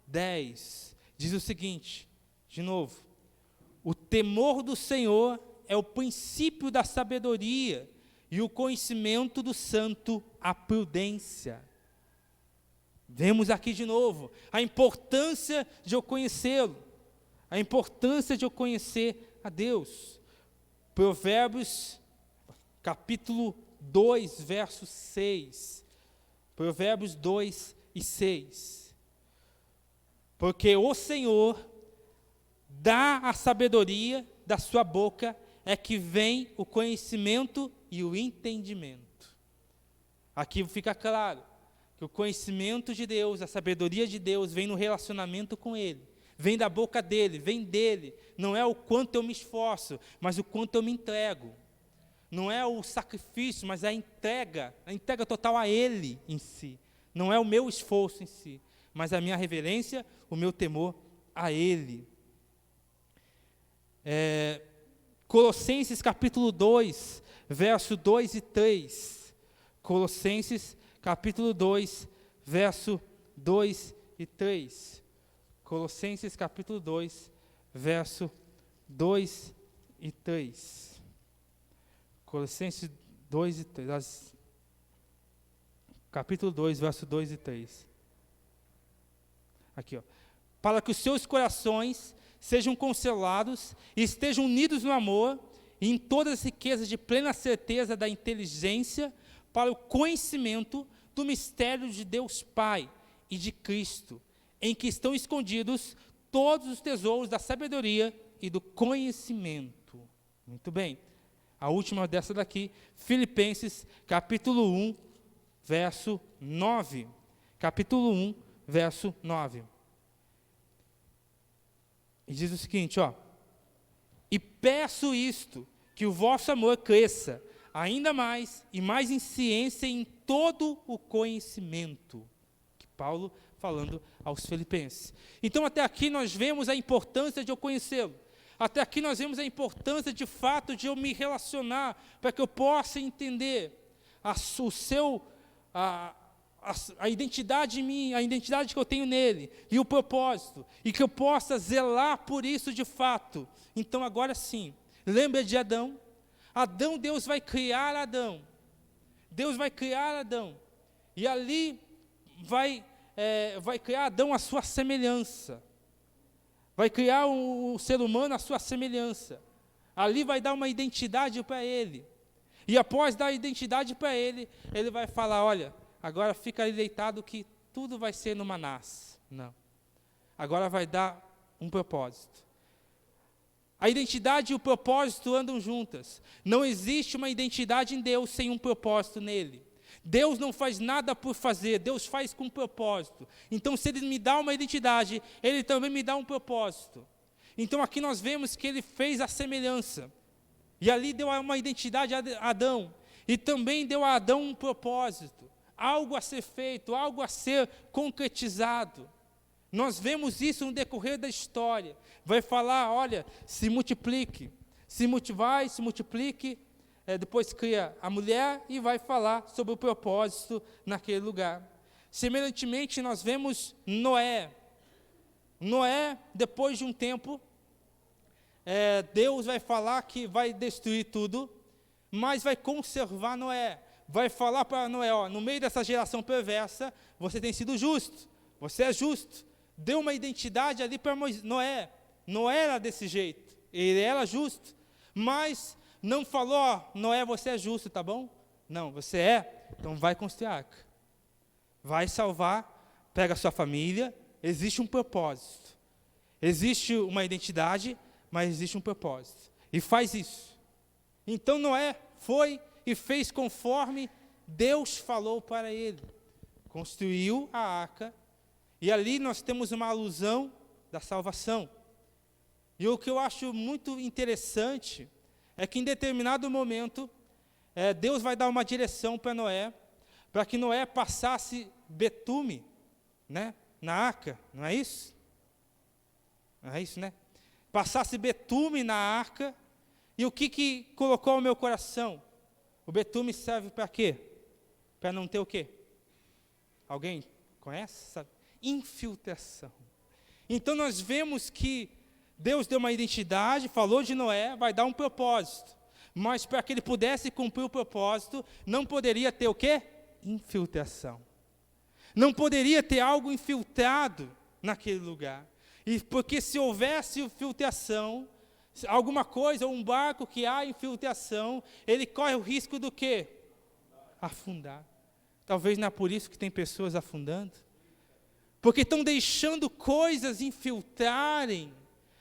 10. Diz o seguinte, de novo: o temor do Senhor é o princípio da sabedoria, e o conhecimento do santo, a prudência. Vemos aqui de novo a importância de eu conhecê-lo, a importância de eu conhecer a Deus. Provérbios, capítulo 2, verso 6. Provérbios 2 e 6. Porque o Senhor dá a sabedoria, da sua boca é que vem o conhecimento e o entendimento. Aqui fica claro que o conhecimento de Deus, a sabedoria de Deus vem no relacionamento com Ele, vem da boca dEle, vem dEle. Não é o quanto eu me esforço, mas o quanto eu me entrego. Não é o sacrifício, mas a entrega total a Ele em si. Não é o meu esforço em si, mas a minha reverência, o meu temor a Ele. Colossenses capítulo 2, verso 2 e 3. Colossenses capítulo 2, verso 2 e 3. Colossenses capítulo 2, verso 2 e 3. Colossenses 2 e 3. Capítulo 2, verso 2 e 3. Aqui, ó. Para que os seus corações sejam consolados e estejam unidos no amor e em todas as riquezas de plena certeza da inteligência para o conhecimento do mistério de Deus Pai e de Cristo, em que estão escondidos todos os tesouros da sabedoria e do conhecimento. Muito bem. A última dessa daqui, Filipenses, capítulo 1, verso 9. Capítulo 1, verso 9. E diz o seguinte, ó: e peço isto, que o vosso amor cresça ainda mais e mais em ciência e em todo o conhecimento. Que Paulo falando aos filipenses. Então até aqui nós vemos a importância de eu conhecê-lo. Até aqui nós vemos a importância de fato de eu me relacionar, para que eu possa entender a identidade em mim, a identidade que eu tenho nele, e o propósito, e que eu possa zelar por isso de fato. Então agora sim, lembra de Adão? Deus vai criar Adão. Deus vai criar Adão. E ali vai criar Adão à sua semelhança. Vai criar o ser humano à sua semelhança. Ali vai dar uma identidade para ele. E após dar a identidade para ele, ele vai falar, olha, agora fica ali deitado que tudo vai ser no Manás. Não. Agora vai dar um propósito. A identidade e o propósito andam juntas. Não existe uma identidade em Deus sem um propósito nele. Deus não faz nada por fazer, Deus faz com propósito. Então, se Ele me dá uma identidade, Ele também me dá um propósito. Então, aqui nós vemos que Ele fez a semelhança. E ali deu uma identidade a Adão. E também deu a Adão um propósito. Algo a ser feito, algo a ser concretizado. Nós vemos isso no decorrer da história. Vai falar, olha, se multiplique. Se multiplique. Depois cria a mulher e vai falar sobre o propósito naquele lugar. Semelhantemente, nós vemos Noé. Noé, depois de um tempo, Deus vai falar que vai destruir tudo, mas vai conservar Noé. Vai falar para Noé, ó, no meio dessa geração perversa, você tem sido justo, você é justo. Deu uma identidade ali para Noé. Noé era desse jeito, ele era justo, mas não falou, ó, Noé, você é justo, tá bom? Não, você é, então vai construir a arca. Vai salvar, pega a sua família, existe um propósito. Existe uma identidade, mas existe um propósito. E faz isso. Então Noé foi e fez conforme Deus falou para ele. Construiu a arca, e ali nós temos uma alusão da salvação. E o que eu acho muito interessante é que em determinado momento, Deus vai dar uma direção para Noé, para que Noé passasse betume, né, na arca, não é isso? Não é isso, né? Passasse betume na arca, e o que colocou ao meu coração? O betume serve para quê? Para não ter o quê? Alguém conhece? Sabe? Infiltração. Então nós vemos que Deus deu uma identidade, falou de Noé, vai dar um propósito. Mas para que ele pudesse cumprir o propósito, não poderia ter o quê? Infiltração. Não poderia ter algo infiltrado naquele lugar. E porque se houvesse infiltração, alguma coisa, ou um barco que há infiltração, ele corre o risco do quê? Afundar. Talvez não é por isso que tem pessoas afundando. Porque estão deixando coisas infiltrarem,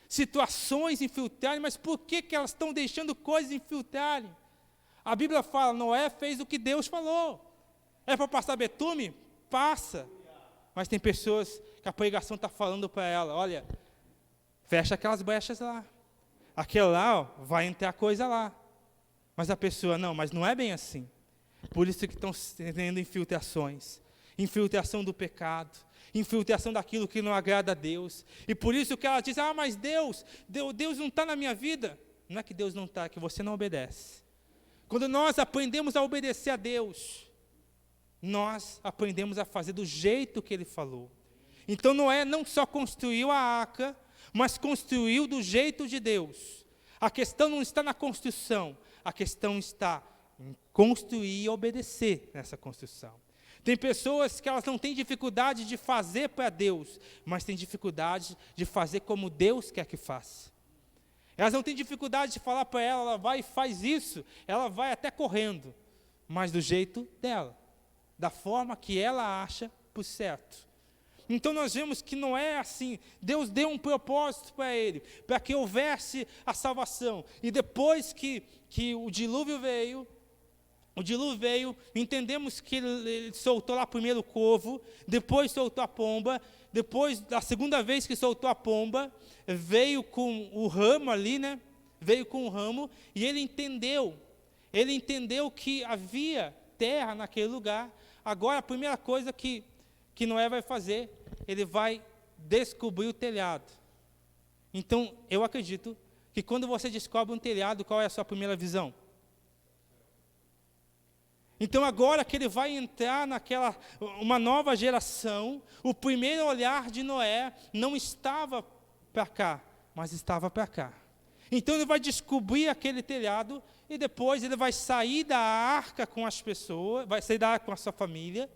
situações infiltrarem, mas por que elas estão deixando coisas infiltrarem? A Bíblia fala, Noé fez o que Deus falou. É para passar betume? Passa. Mas tem pessoas que a pregação está falando para ela, olha, fecha aquelas brechas lá. Aquele lá, ó, vai entrar coisa lá. Mas a pessoa, não, mas não é bem assim. Por isso que estão tendo infiltrações. Infiltração do pecado. Infiltração daquilo que não agrada a Deus. E por isso que ela diz, mas Deus não está na minha vida. Não é que Deus não está, é que você não obedece. Quando nós aprendemos a obedecer a Deus, nós aprendemos a fazer do jeito que Ele falou. Então Noé não só construiu a arca, mas construiu do jeito de Deus. A questão não está na construção, a questão está em construir e obedecer nessa construção. Tem pessoas que elas não têm dificuldade de fazer para Deus, mas têm dificuldade de fazer como Deus quer que faça. Elas não têm dificuldade de falar para ela vai e faz isso, ela vai até correndo, mas do jeito dela, da forma que ela acha por certo. Então nós vemos que não é assim, Deus deu um propósito para ele, para que houvesse a salvação, e depois que o dilúvio veio, entendemos que ele soltou lá primeiro o corvo, depois soltou a pomba, depois, da segunda vez que soltou a pomba, veio com o ramo ali, né? Veio com o ramo, e ele entendeu que havia terra naquele lugar. Agora, a primeira coisa que Noé vai fazer, ele vai descobrir o telhado. Então, eu acredito que quando você descobre um telhado, qual é a sua primeira visão? Então agora que ele vai entrar uma nova geração, o primeiro olhar de Noé não estava para cá, mas estava para cá. Então ele vai descobrir aquele telhado e depois ele vai sair da arca com as pessoas, vai sair da arca com a sua família.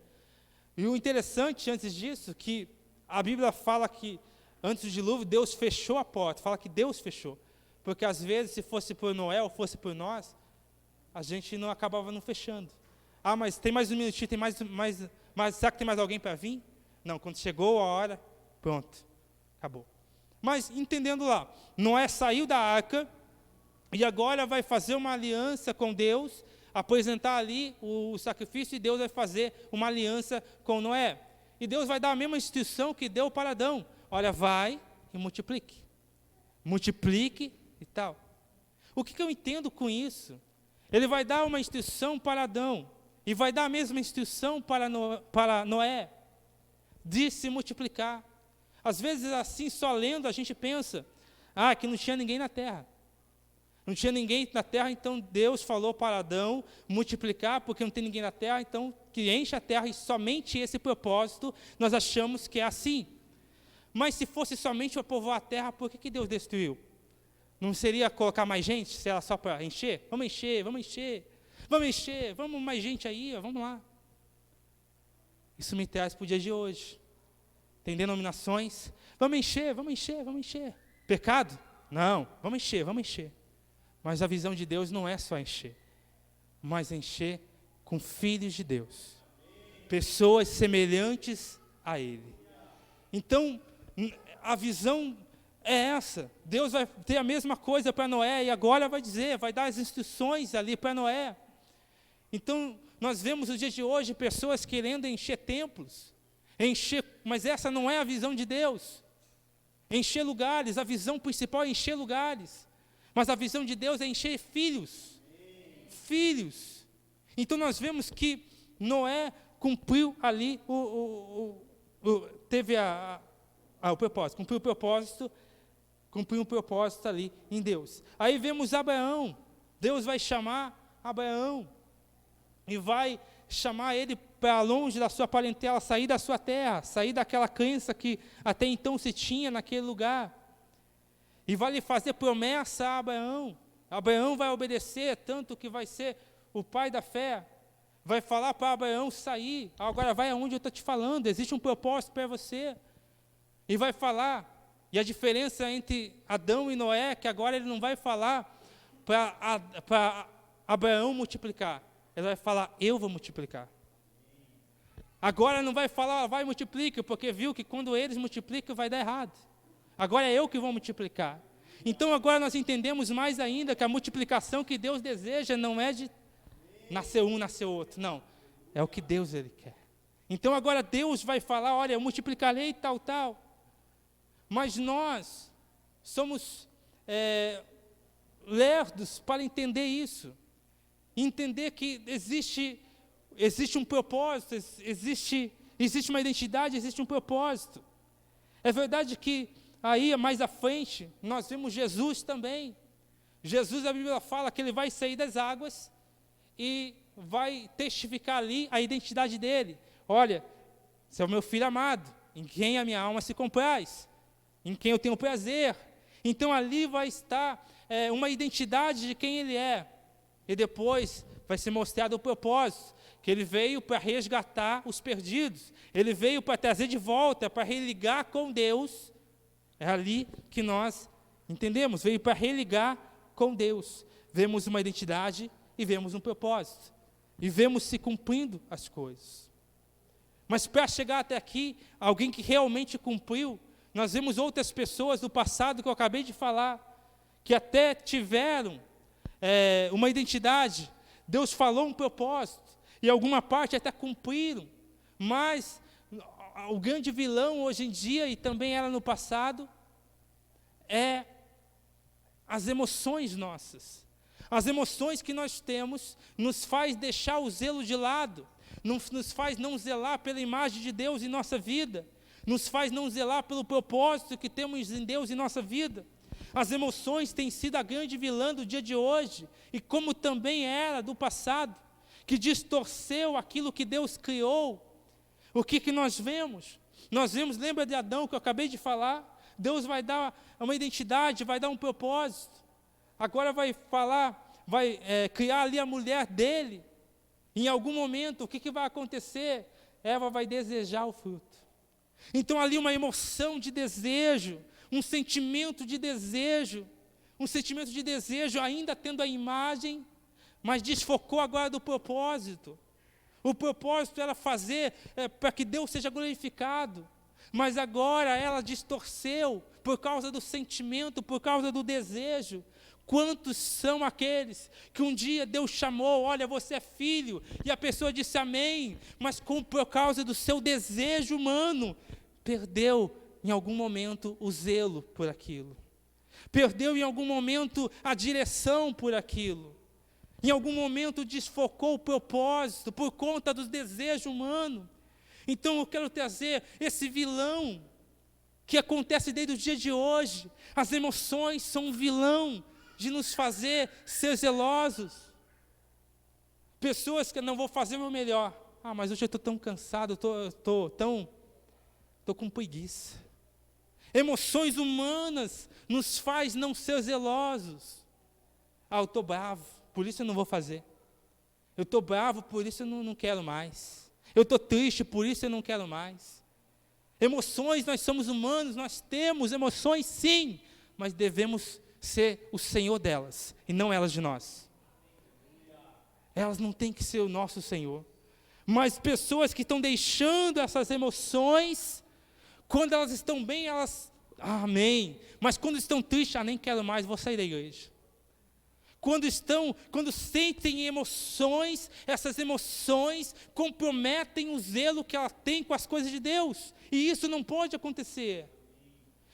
E o interessante antes disso, que a Bíblia fala que antes do dilúvio Deus fechou a porta, fala que Deus fechou. Porque às vezes se fosse por Noé ou fosse por nós, a gente não acabava não fechando. Mas tem mais um minutinho, será que tem mais alguém para vir? Não, quando chegou a hora, pronto, acabou. Mas entendendo lá, Noé saiu da arca e agora vai fazer uma aliança com Deus, apresentar ali o sacrifício, e Deus vai fazer uma aliança com Noé. E Deus vai dar a mesma instrução que deu para Adão. Olha, vai e multiplique. Multiplique e tal. O que eu entendo com isso? Ele vai dar uma instrução para Adão, e vai dar a mesma instrução para Noé, de se multiplicar. Às vezes, assim, só lendo, a gente pensa, que não tinha ninguém na terra. Não tinha ninguém na terra, então Deus falou para Adão multiplicar, porque não tem ninguém na terra, então que enche a terra, e somente esse propósito nós achamos que é assim. Mas se fosse somente para povoar a terra, por que Deus destruiu? Não seria colocar mais gente, se era só para encher? Vamos encher, vamos encher, vamos encher, vamos mais gente aí, ó, vamos lá. Isso me traz para o dia de hoje. Tem denominações, vamos encher, vamos encher, vamos encher. Pecado? Não, vamos encher, vamos encher. Mas a visão de Deus não é só encher, mas encher com filhos de Deus, pessoas semelhantes a Ele. Então, a visão é essa. Deus vai ter a mesma coisa para Noé, e agora vai dizer, vai dar as instruções ali para Noé. Então, nós vemos no dia de hoje pessoas querendo encher templos, mas essa não é a visão de Deus. Encher lugares, a visão principal é encher lugares. Mas a visão de Deus é encher filhos. Filhos. Então nós vemos que Noé cumpriu ali teve o propósito. Cumpriu um propósito ali em Deus. Aí vemos Abraão. Deus vai chamar Abraão. E vai chamar ele para longe da sua parentela, sair da sua terra, sair daquela crença que até então se tinha naquele lugar. E vai lhe fazer promessa a Abraão. Abraão vai obedecer, tanto que vai ser o pai da fé. Vai falar para Abraão sair. Agora vai aonde eu estou te falando. Existe um propósito para você. E vai falar. E a diferença entre Adão e Noé é que agora ele não vai falar para Abraão multiplicar. Ele vai falar, eu vou multiplicar. Agora não vai falar, vai multiplica, porque viu que quando eles multiplicam vai dar errado. Agora é eu que vou multiplicar. Então agora nós entendemos mais ainda que a multiplicação que Deus deseja não é de nascer um, nascer outro. Não, é o que Deus Ele quer. Então agora Deus vai falar, olha, eu multiplicarei tal, tal. Mas nós somos lerdos para entender isso. Entender que existe um propósito, existe uma identidade, existe um propósito. É verdade que aí, mais à frente, nós vemos Jesus também. Jesus, a Bíblia fala que ele vai sair das águas e vai testificar ali a identidade dele. Olha, esse é o meu filho amado, em quem a minha alma se compraz, em quem eu tenho prazer. Então ali vai estar uma identidade de quem ele é. E depois vai ser mostrado o propósito, que ele veio para resgatar os perdidos. Ele veio para trazer de volta, para religar com Deus. É ali que nós entendemos, veio para religar com Deus. Vemos uma identidade e vemos um propósito. E vemos se cumprindo as coisas. Mas para chegar até aqui, alguém que realmente cumpriu, nós vemos outras pessoas do passado que eu acabei de falar, que até tiveram uma identidade, Deus falou um propósito, e alguma parte até cumpriram, mas o grande vilão hoje em dia, e também era no passado, é as emoções nossas. As emoções que nós temos nos faz deixar o zelo de lado, nos faz não zelar pela imagem de Deus em nossa vida, nos faz não zelar pelo propósito que temos em Deus em nossa vida. As emoções têm sido a grande vilã do dia de hoje, e como também era do passado, que distorceu aquilo que Deus criou. O que nós vemos? Nós vemos, lembra de Adão que eu acabei de falar? Deus vai dar uma identidade, vai dar um propósito. Agora vai falar, vai criar ali a mulher dele. Em algum momento, o que vai acontecer? Eva vai desejar o fruto. Então ali uma emoção de desejo, um sentimento de desejo ainda tendo a imagem, mas desfocou agora do propósito. O propósito era fazer para que Deus seja glorificado, mas agora ela distorceu por causa do sentimento, por causa do desejo. Quantos são aqueles que um dia Deus chamou, olha, você é filho, e a pessoa disse amém, mas por causa do seu desejo humano, perdeu em algum momento o zelo por aquilo. Perdeu em algum momento a direção por aquilo. Em algum momento desfocou o propósito por conta do desejo humano. Então eu quero trazer esse vilão que acontece desde o dia de hoje. As emoções são um vilão de nos fazer ser zelosos. Pessoas que não vou fazer o meu melhor. Mas hoje eu estou tão cansado, estou com preguiça. Emoções humanas nos faz não ser zelosos. Eu estou bravo, por isso eu não vou fazer. Eu estou bravo, por isso eu não quero mais. Eu estou triste, por isso eu não quero mais. Emoções, nós somos humanos, nós temos emoções sim, mas devemos ser o Senhor delas, e não elas de nós. Elas não têm que ser o nosso Senhor. Mas pessoas que estão deixando essas emoções, quando elas estão bem, elas, amém. Mas quando estão tristes, nem quero mais, vou sair da igreja. Quando sentem emoções, essas emoções comprometem o zelo que ela tem com as coisas de Deus. E isso não pode acontecer.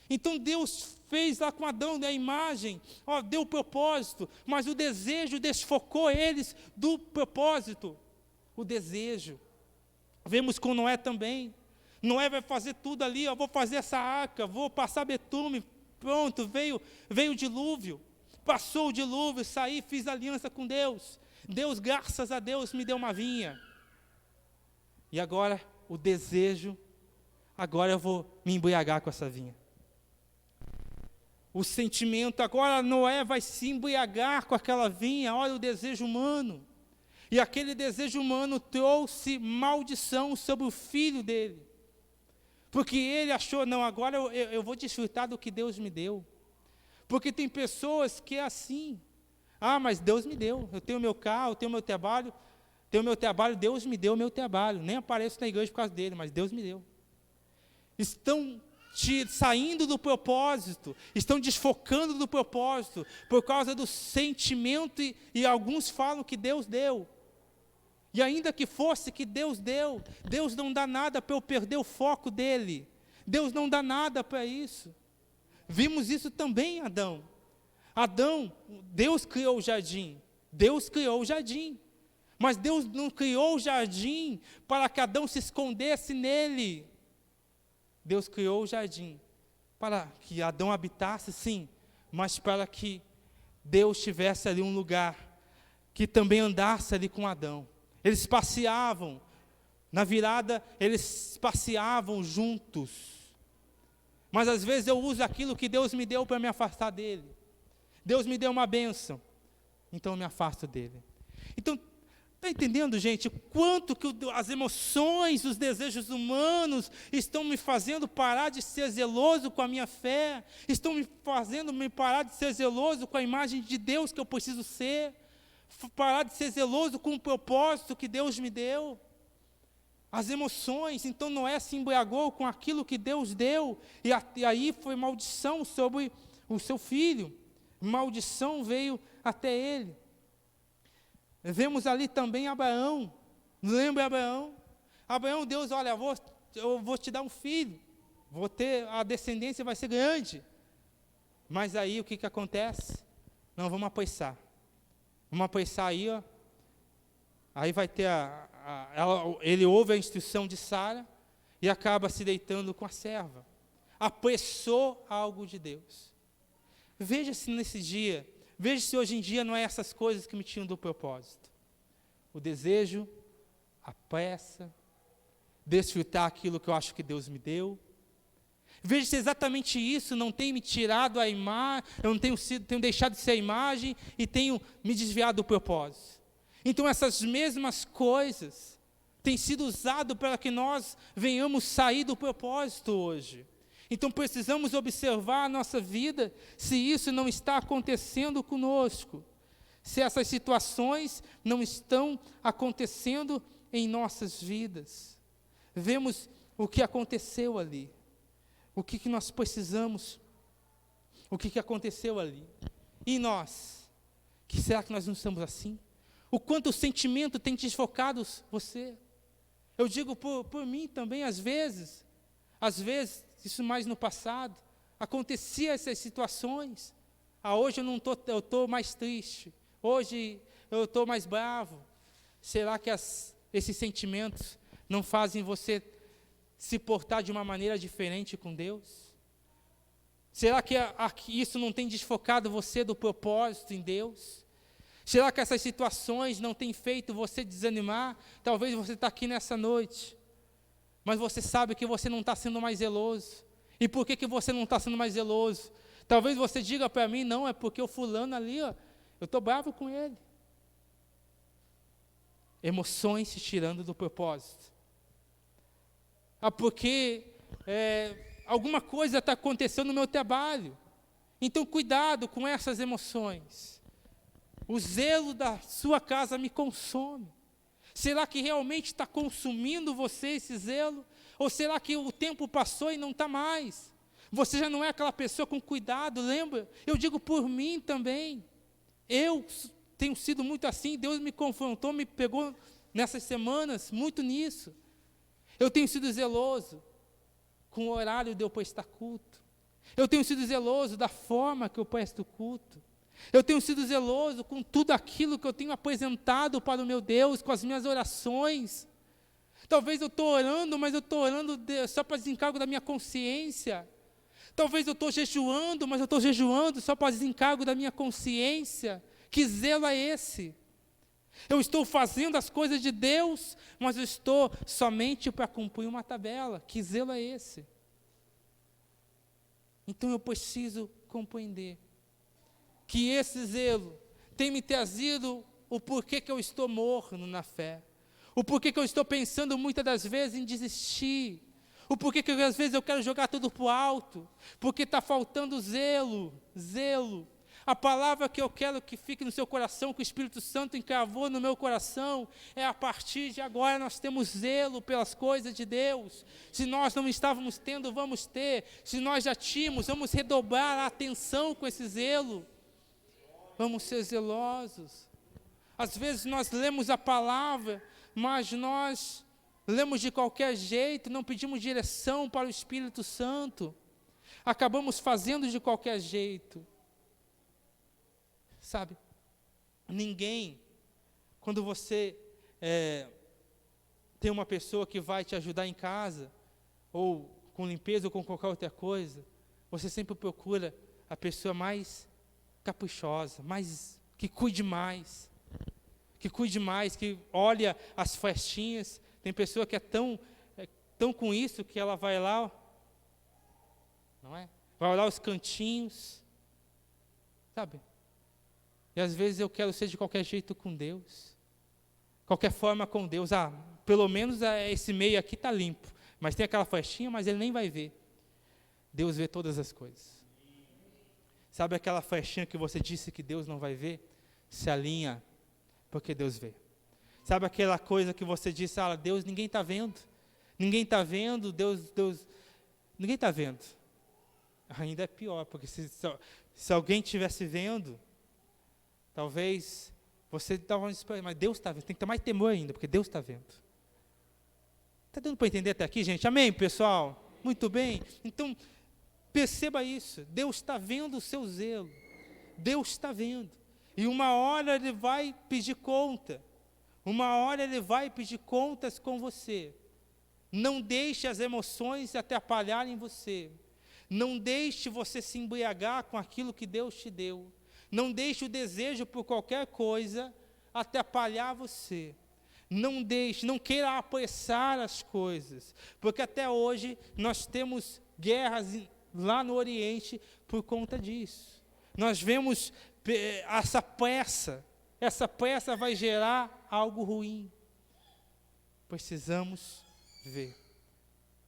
Então Deus fez lá com Adão, a imagem, deu o propósito, mas o desejo desfocou eles do propósito. O desejo. Vemos com Noé também. Noé vai fazer tudo ali, vou fazer essa arca, vou passar betume, pronto, veio o dilúvio. Passou o dilúvio, saí, fiz aliança com Deus. Deus, graças a Deus, me deu uma vinha. E agora, o desejo, agora eu vou me embriagar com essa vinha. O sentimento, agora Noé vai se embriagar com aquela vinha, olha o desejo humano. E aquele desejo humano trouxe maldição sobre o filho dele. Porque ele achou, não, agora eu vou desfrutar do que Deus me deu. Porque tem pessoas que é assim. Mas Deus me deu. Eu tenho meu carro, eu tenho meu trabalho. Deus me deu o meu trabalho. Nem apareço na igreja por causa dele, mas Deus me deu. Estão saindo do propósito, estão desfocando do propósito, por causa do sentimento, e alguns falam que Deus deu. E ainda que fosse que Deus deu, Deus não dá nada para eu perder o foco dele. Deus não dá nada para isso. Vimos isso também em Adão. Deus criou o jardim. Mas Deus não criou o jardim para que Adão se escondesse nele. Deus criou o jardim para que Adão habitasse, sim, mas para que Deus tivesse ali um lugar que também andasse ali com Adão. Eles passeavam, na virada, eles passeavam juntos. Mas às vezes eu uso aquilo que Deus me deu para me afastar dele. Deus me deu uma bênção, então eu me afasto dele. Então, está entendendo, gente, quanto que as emoções, os desejos humanos estão me fazendo parar de ser zeloso com a minha fé, estão me fazendo parar de ser zeloso com a imagem de Deus que eu preciso ser, parar de ser zeloso com o propósito que Deus me deu. As emoções, então Noé se embriagou com aquilo que Deus deu, e aí foi maldição sobre o seu filho, maldição veio até ele. Vemos ali também Abraão, lembra Abraão? Abraão, Deus, olha, eu vou te dar um filho, a descendência vai ser grande. Mas aí o que acontece? Não, vamos apressar aí, aí vai ter ele ouve a instrução de Sara e acaba se deitando com a serva. Apressou algo de Deus. Veja se nesse dia, veja se hoje em dia não é essas coisas que me tiram do propósito. O desejo, a pressa, desfrutar aquilo que eu acho que Deus me deu. Veja se exatamente isso não tem me tirado a imagem, eu não tenho deixado de ser a imagem e tenho me desviado do propósito. Então essas mesmas coisas têm sido usadas para que nós venhamos sair do propósito hoje. Então precisamos observar a nossa vida, se isso não está acontecendo conosco, se essas situações não estão acontecendo em nossas vidas. Vemos o que aconteceu ali, o que nós precisamos, o que aconteceu ali. E nós, será que nós não estamos assim? O quanto o sentimento tem desfocado você? Eu digo por mim também, às vezes, isso mais no passado, acontecia essas situações. Hoje eu estou mais triste, hoje eu estou mais bravo. Será que esses sentimentos não fazem você se portar de uma maneira diferente com Deus? Será que isso não tem desfocado você do propósito em Deus? Será que essas situações não têm feito você desanimar? Talvez você está aqui nessa noite, mas você sabe que você não está sendo mais zeloso. E por que você não está sendo mais zeloso? Talvez você diga para mim, não, é porque o fulano ali, ó, eu estou bravo com ele. Emoções se tirando do propósito. Porque alguma coisa está acontecendo no meu trabalho. Então, cuidado com essas emoções. O zelo da sua casa me consome. Será que realmente está consumindo você esse zelo? Ou será que o tempo passou e não está mais? Você já não é aquela pessoa com cuidado, lembra? Eu digo por mim também. Eu tenho sido muito assim, Deus me confrontou, me pegou nessas semanas, muito nisso. Eu tenho sido zeloso com o horário de eu prestar culto. Eu tenho sido zeloso da forma que eu presto culto. Eu tenho sido zeloso com tudo aquilo que eu tenho apresentado para o meu Deus, com as minhas orações. Talvez eu estou orando, mas eu estou orando só para desencargo da minha consciência. Talvez eu estou jejuando, mas eu estou jejuando só para desencargo da minha consciência. Que zelo é esse? Eu estou fazendo as coisas de Deus, mas eu estou somente para cumprir uma tabela. Que zelo é esse? Então eu preciso compreender que esse zelo tem me trazido o porquê que eu estou morno na fé. O porquê que eu estou pensando muitas das vezes em desistir. O porquê que às vezes eu quero jogar tudo para o alto. Porque está faltando zelo. A palavra que eu quero que fique no seu coração, que o Espírito Santo encravou no meu coração, é a partir de agora nós temos zelo pelas coisas de Deus. Se nós não estávamos tendo, vamos ter. Se nós já tínhamos, vamos redobrar a atenção com esse zelo. Vamos ser zelosos. Às vezes nós lemos a palavra, mas nós lemos de qualquer jeito, não pedimos direção para o Espírito Santo. Acabamos fazendo de qualquer jeito. Sabe, ninguém, quando você tem uma pessoa que vai te ajudar em casa, ou com limpeza, ou com qualquer outra coisa, você sempre procura a pessoa mais caprichosa, que cuide mais, que olha as festinhas. Tem pessoa que é tão com isso que ela vai lá, não é? Vai olhar os cantinhos, sabe? E às vezes eu quero ser de qualquer jeito com Deus, qualquer forma com Deus. Pelo menos esse meio aqui está limpo, mas tem aquela festinha, mas ele nem vai ver. Deus vê todas as coisas. Sabe aquela festinha que você disse que Deus não vai ver? Se alinha, porque Deus vê. Sabe aquela coisa que você disse, Deus, ninguém está vendo. Ninguém está vendo, Deus, ninguém está vendo. Ainda é pior, porque se alguém estivesse vendo, talvez você estava esperando, mas Deus está vendo. Tem que ter mais temor ainda, porque Deus está vendo. Está dando para entender até aqui, gente? Amém, pessoal? Muito bem. Então, perceba isso. Deus está vendo o seu zelo. Deus está vendo. E uma hora Ele vai pedir conta. Uma hora Ele vai pedir contas com você. Não deixe as emoções atrapalharem você. Não deixe você se embriagar com aquilo que Deus te deu. Não deixe o desejo por qualquer coisa atrapalhar você. Não queira apressar as coisas. Porque até hoje nós temos guerras lá no Oriente por conta disso. Nós vemos essa pressa vai gerar algo ruim. Precisamos ver.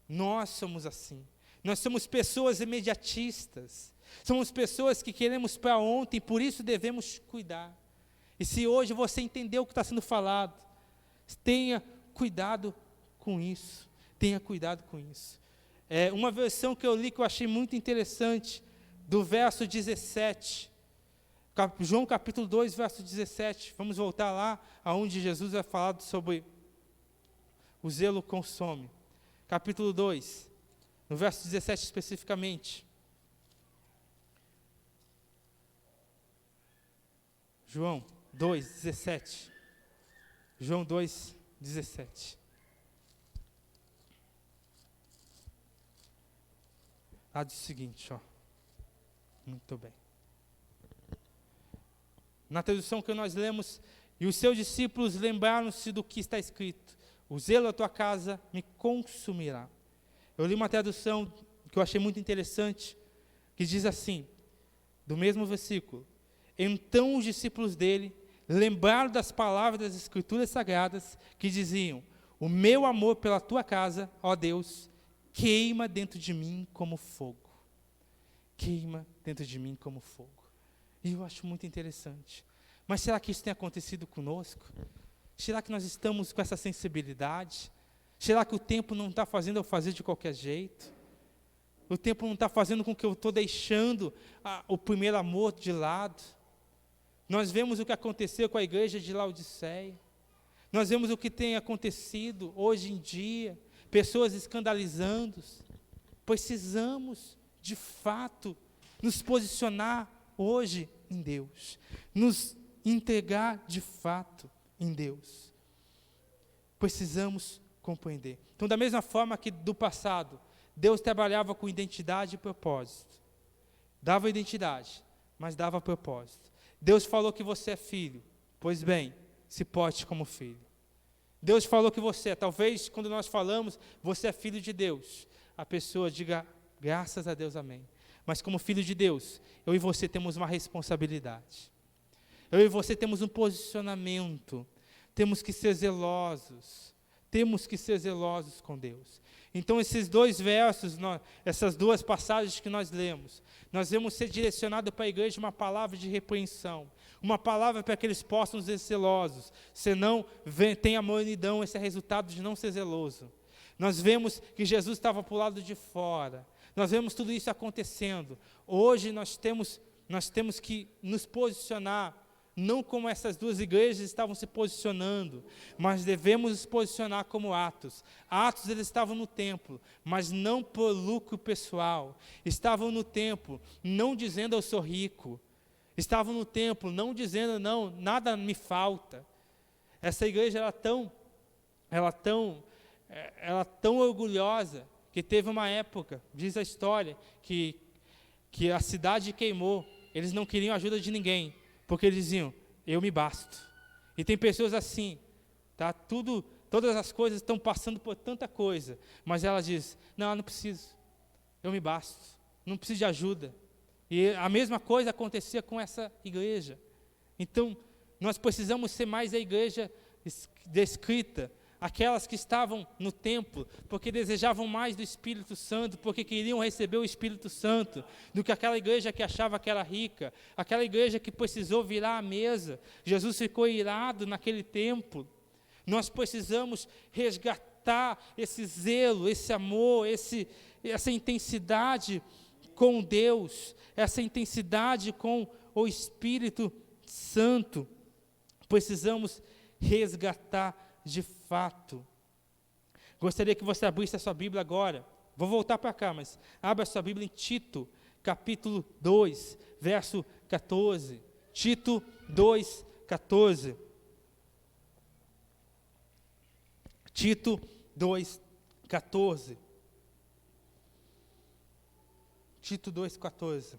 Nós somos assim. Nós somos pessoas imediatistas. Somos pessoas que queremos para ontem, por isso devemos cuidar. E se hoje você entendeu o que está sendo falado, tenha cuidado com isso. Tenha cuidado com isso. Uma versão que eu li que eu achei muito interessante, do verso 17. João capítulo 2, verso 17. Vamos voltar lá, aonde Jesus é falado sobre o zelo consome. Capítulo 2, no verso 17 especificamente. João 2, 17. João 2, 17. Diz o seguinte, Muito bem. Na tradução que nós lemos, e os seus discípulos lembraram-se do que está escrito: o zelo da tua casa me consumirá. Eu li uma tradução que eu achei muito interessante, que diz assim, do mesmo versículo: então os discípulos dele lembraram das palavras das Escrituras Sagradas, que diziam: o meu amor pela tua casa, ó Deus, queima dentro de mim como fogo. Queima dentro de mim como fogo. E eu acho muito interessante. Mas será que isso tem acontecido conosco? Será que nós estamos com essa sensibilidade? Será que o tempo não está fazendo eu fazer de qualquer jeito? O tempo não está fazendo com que eu estou deixando o primeiro amor de lado? Nós vemos o que aconteceu com a igreja de Laodiceia. Nós vemos o que tem acontecido hoje em dia. Pessoas escandalizando. Precisamos, de fato, nos posicionar hoje em Deus. Nos entregar, de fato, em Deus. Precisamos compreender. Então, da mesma forma que do passado, Deus trabalhava com identidade e propósito. Dava identidade, mas dava propósito. Deus falou que você é filho. Pois bem, se porte como filho. Deus falou que você, talvez quando nós falamos, você é filho de Deus. A pessoa diga, graças a Deus, amém. Mas como filho de Deus, eu e você temos uma responsabilidade. Eu e você temos um posicionamento. Temos que ser zelosos. Temos que ser zelosos com Deus. Então, esses dois versos, essas duas passagens que nós lemos, nós vamos ser direcionados para a igreja uma palavra de repreensão, uma palavra para que eles possam ser zelosos, senão tem a mornidão, esse é resultado de não ser zeloso. Nós vemos que Jesus estava para o lado de fora, nós vemos tudo isso acontecendo. Hoje nós temos que nos posicionar, não como essas duas igrejas estavam se posicionando, mas devemos nos posicionar como Atos. Atos, eles estavam no templo, mas não por lucro pessoal. Estavam no templo, não dizendo eu sou rico. Estavam no templo, não dizendo não, nada me falta. Essa igreja era tão orgulhosa, que teve uma época, diz a história, que a cidade queimou. Eles não queriam ajuda de ninguém. Porque eles diziam, eu me basto. E tem pessoas assim, tá? Todas as coisas estão passando por tanta coisa, mas ela diz, não preciso, eu me basto, não preciso de ajuda. E a mesma coisa acontecia com essa igreja. Então, nós precisamos ser mais a igreja descrita, aquelas que estavam no templo, porque desejavam mais do Espírito Santo, porque queriam receber o Espírito Santo, do que aquela igreja que achava que era rica, aquela igreja que precisou virar a mesa. Jesus ficou irado naquele templo. Nós precisamos resgatar esse zelo, esse amor, essa intensidade com Deus, essa intensidade com o Espírito Santo. Precisamos resgatar de fato. Gostaria que você abrisse a sua Bíblia agora. Vou voltar para cá, mas abra a sua Bíblia em Tito, capítulo 2, verso 14. Tito 2, 14. Tito 2, 14. Tito 2, 14.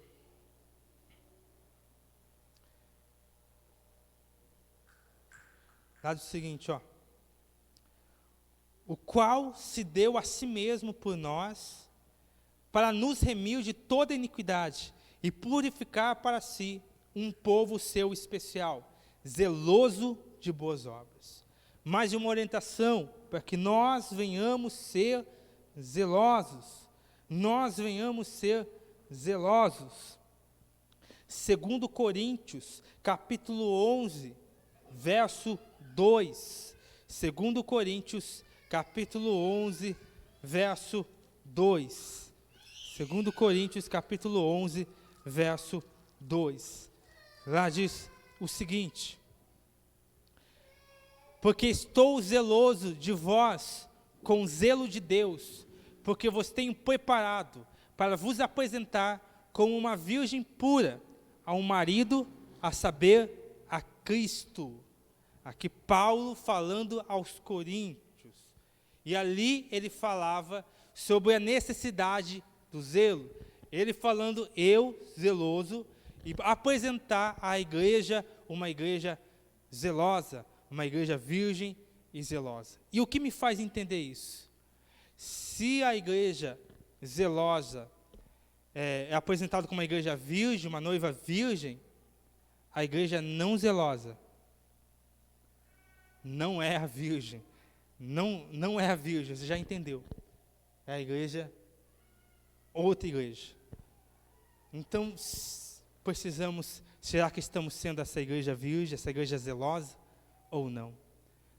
Lá do seguinte, ó. O qual se deu a si mesmo por nós, para nos remir de toda iniquidade e purificar para si um povo seu especial, zeloso de boas obras. Mais uma orientação para que nós venhamos ser zelosos. Nós venhamos ser zelosos. 2 Coríntios, capítulo 11, verso 2. 2 Coríntios, capítulo 11, verso 2. 2 Coríntios, capítulo 11, verso 2. Lá diz o seguinte: porque estou zeloso de vós com zelo de Deus, porque vos tenho preparado para vos apresentar como uma virgem pura a um marido, a saber, a Cristo. Aqui Paulo falando aos coríntios. E ali ele falava sobre a necessidade do zelo. Ele falando, eu, zeloso, e apresentar à igreja uma igreja zelosa, uma igreja virgem e zelosa. E o que me faz entender isso? Se a igreja zelosa é apresentada como uma igreja virgem, uma noiva virgem, a igreja não zelosa não é a virgem. Não é a virgem, você já entendeu. É a igreja, outra igreja. Então, precisamos, será que estamos sendo essa igreja virgem, essa igreja zelosa, ou não?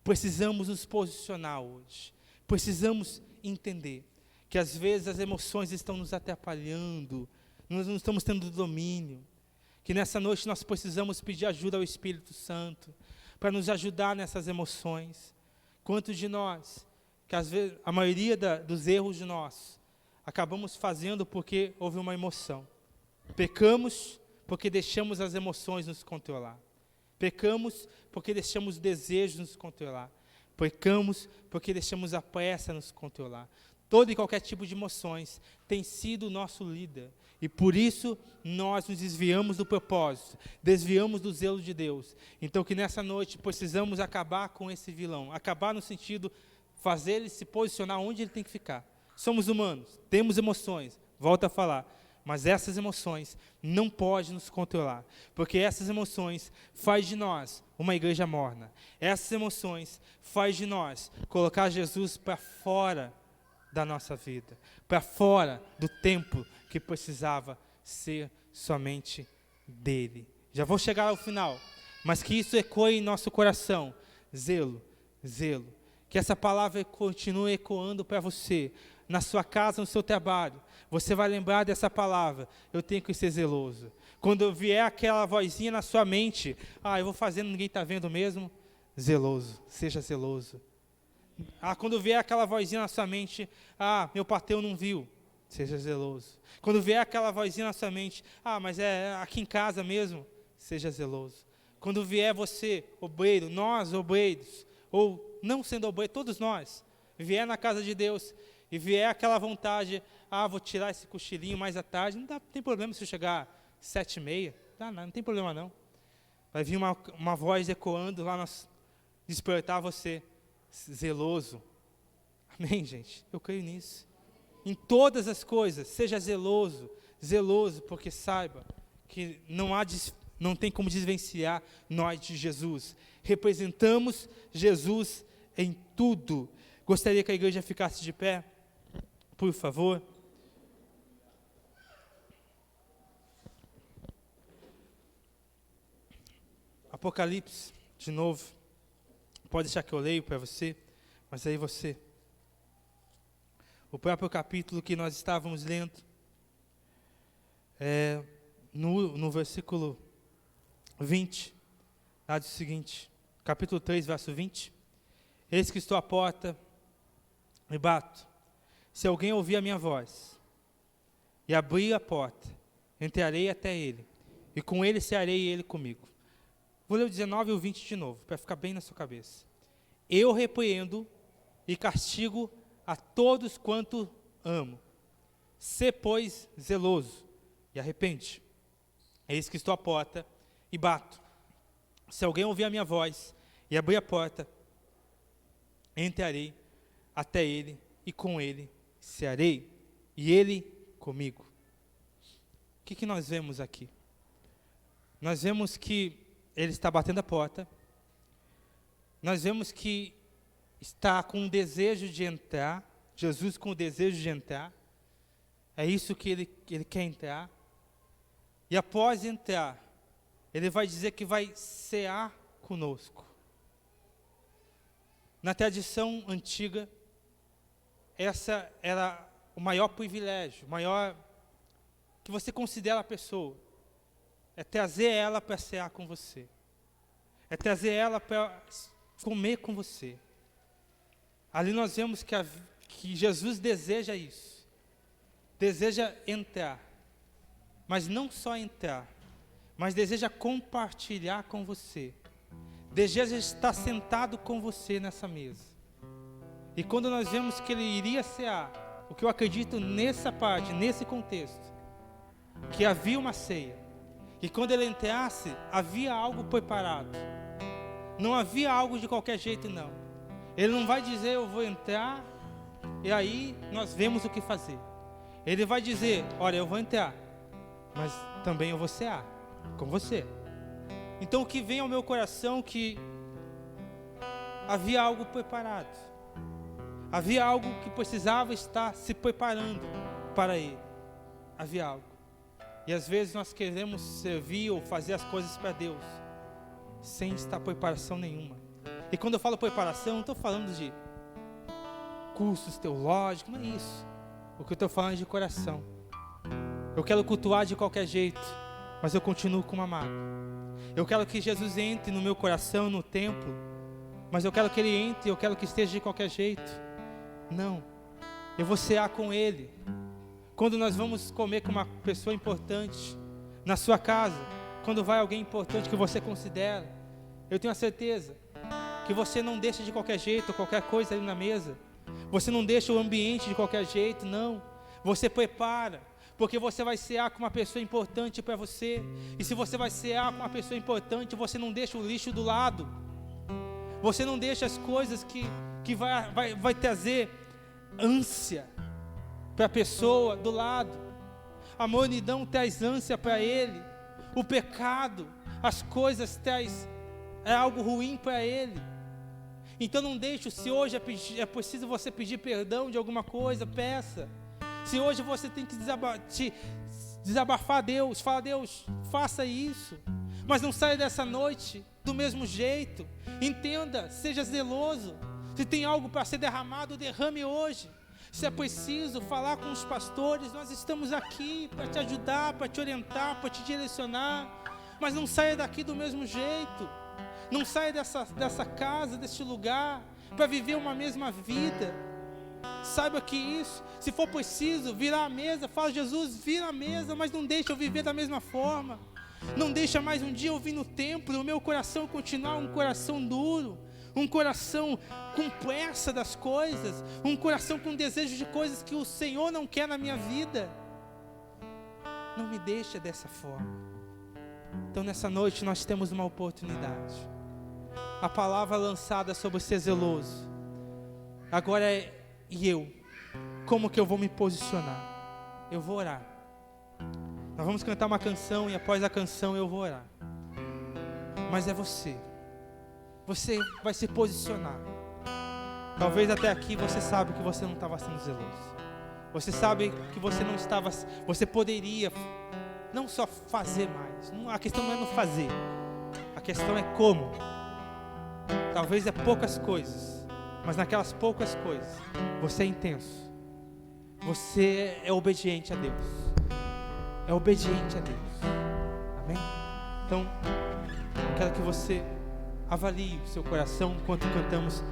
Precisamos nos posicionar hoje. Precisamos entender que às vezes as emoções estão nos atrapalhando, nós não estamos tendo domínio, que nessa noite nós precisamos pedir ajuda ao Espírito Santo, para nos ajudar nessas emoções. Quantos de nós, que às vezes, a maioria dos erros de nós, acabamos fazendo porque houve uma emoção. Pecamos porque deixamos as emoções nos controlar. Pecamos porque deixamos os desejos nos controlar. Pecamos porque deixamos a pressa nos controlar. Todo e qualquer tipo de emoções tem sido o nosso líder. E por isso nós nos desviamos do propósito, desviamos do zelo de Deus. Então que nessa noite precisamos acabar com esse vilão. Acabar no sentido, fazer ele se posicionar onde ele tem que ficar. Somos humanos, temos emoções, volto a falar. Mas essas emoções não podem nos controlar. Porque essas emoções faz de nós uma igreja morna. Essas emoções faz de nós colocar Jesus para fora da nossa vida, para fora do templo que precisava ser somente dele. Já vou chegar ao final, mas que isso ecoe em nosso coração. Zelo, zelo. Que essa palavra continue ecoando para você, na sua casa, no seu trabalho. Você vai lembrar dessa palavra, eu tenho que ser zeloso. Quando vier aquela vozinha na sua mente, eu vou fazendo, ninguém está vendo mesmo, zeloso, seja zeloso. Quando vier aquela vozinha na sua mente, meu patrão não viu, seja zeloso. Quando vier aquela vozinha na sua mente, mas é aqui em casa mesmo, seja zeloso. Quando vier você, obreiro, nós obreiros, ou não sendo obreiro, todos nós, vier na casa de Deus e vier aquela vontade, vou tirar esse cochilinho mais à tarde, não tem problema se eu chegar 7h30, não tem problema não. Vai vir uma voz ecoando lá, despertar você, zeloso. Amém, gente? Eu creio nisso. Em todas as coisas, seja zeloso, zeloso, porque saiba que não tem como desvencilhar nós de Jesus. Representamos Jesus em tudo. Gostaria que a igreja ficasse de pé, por favor. Apocalipse, de novo. Pode deixar que eu leio para você, mas aí você. O próprio capítulo que nós estávamos lendo, no versículo 20, lá diz o seguinte, capítulo 3, verso 20. Eis que estou à porta e bato. Se alguém ouvir a minha voz e abrir a porta, entrarei até ele, e com ele cearei e ele comigo. Vou ler o 19 e o 20 de novo, para ficar bem na sua cabeça. Eu repreendo e castigo a todos quanto amo. Sê, pois, zeloso e arrepende. Eis que estou à porta e bato. Se alguém ouvir a minha voz e abrir a porta, entrarei até ele e com ele cearei e ele comigo. O que nós vemos aqui? Nós vemos que ele está batendo a porta. Nós vemos que está com o desejo de entrar, Jesus com o desejo de entrar. É isso que ele quer entrar. E após entrar, ele vai dizer que vai cear conosco. Na tradição antiga, essa era o maior privilégio, o maior que você considera a pessoa. É trazer ela para cear com você. É trazer ela para comer com você. Ali nós vemos que Jesus deseja isso. Deseja entrar. Mas não só entrar, mas deseja compartilhar com você. Deseja estar sentado com você nessa mesa. E quando nós vemos que ele iria cear, o que eu acredito nessa parte, nesse contexto, que havia uma ceia, e quando ele entrasse, havia algo preparado. Não havia algo de qualquer jeito, não. Ele não vai dizer, eu vou entrar, e aí nós vemos o que fazer. Ele vai dizer, olha, eu vou entrar, mas também eu vou cear com você. Então o que vem ao meu coração que havia algo preparado. Havia algo que precisava estar se preparando para ele. Havia algo. E às vezes nós queremos servir ou fazer as coisas para Deus sem estar preparação nenhuma. E quando eu falo preparação, não estou falando de cursos teológicos, não é isso. O que eu estou falando é de coração. Eu quero cultuar de qualquer jeito, mas eu continuo com uma mágoa. Eu quero que Jesus entre no meu coração, no templo, mas eu quero que Ele entre, eu quero que esteja de qualquer jeito. Não, eu vou cear com Ele. Quando nós vamos comer com uma pessoa importante na sua casa, quando vai alguém importante que você considera, eu tenho a certeza que você não deixa de qualquer jeito, qualquer coisa ali na mesa. Você não deixa o ambiente de qualquer jeito, não. Você prepara, porque você vai cear com uma pessoa importante para você. E se você vai cear com uma pessoa importante, você não deixa o lixo do lado. Você não deixa as coisas que vai trazer ânsia para a pessoa do lado. A mornidão traz ânsia para ele. O pecado, as coisas traz algo ruim para ele. Então não deixe, se hoje é preciso você pedir perdão de alguma coisa, peça. Se hoje você tem que desabafar a Deus, fala, Deus, faça isso. Mas não saia dessa noite do mesmo jeito. Entenda, seja zeloso. Se tem algo para ser derramado, derrame hoje. Se é preciso falar com os pastores, nós estamos aqui para te ajudar, para te orientar, para te direcionar. Mas não saia daqui do mesmo jeito. Não saia dessa casa, deste lugar, para viver uma mesma vida. Saiba que isso, se for preciso, virar a mesa, fala, Jesus, vira a mesa, mas não deixa eu viver da mesma forma. Não deixa mais um dia eu vir no templo, o meu coração continuar um coração duro, um coração com pressa das coisas, um coração com desejo de coisas que o Senhor não quer na minha vida. Não me deixa dessa forma. Então nessa noite nós temos uma oportunidade. A palavra lançada sobre ser zeloso. Agora e eu? Como que eu vou me posicionar? Eu vou orar. Nós vamos cantar uma canção e após a canção eu vou orar. Mas é você. Você vai se posicionar. Talvez até aqui você sabe que você não estava sendo zeloso. Você sabe que você não estava. Você poderia não só fazer mais. A questão não é no fazer. A questão é como. Talvez é poucas coisas, mas naquelas poucas coisas você é intenso. Você é obediente a Deus. É obediente a Deus. Amém? Então, eu quero que você avalie o seu coração enquanto cantamos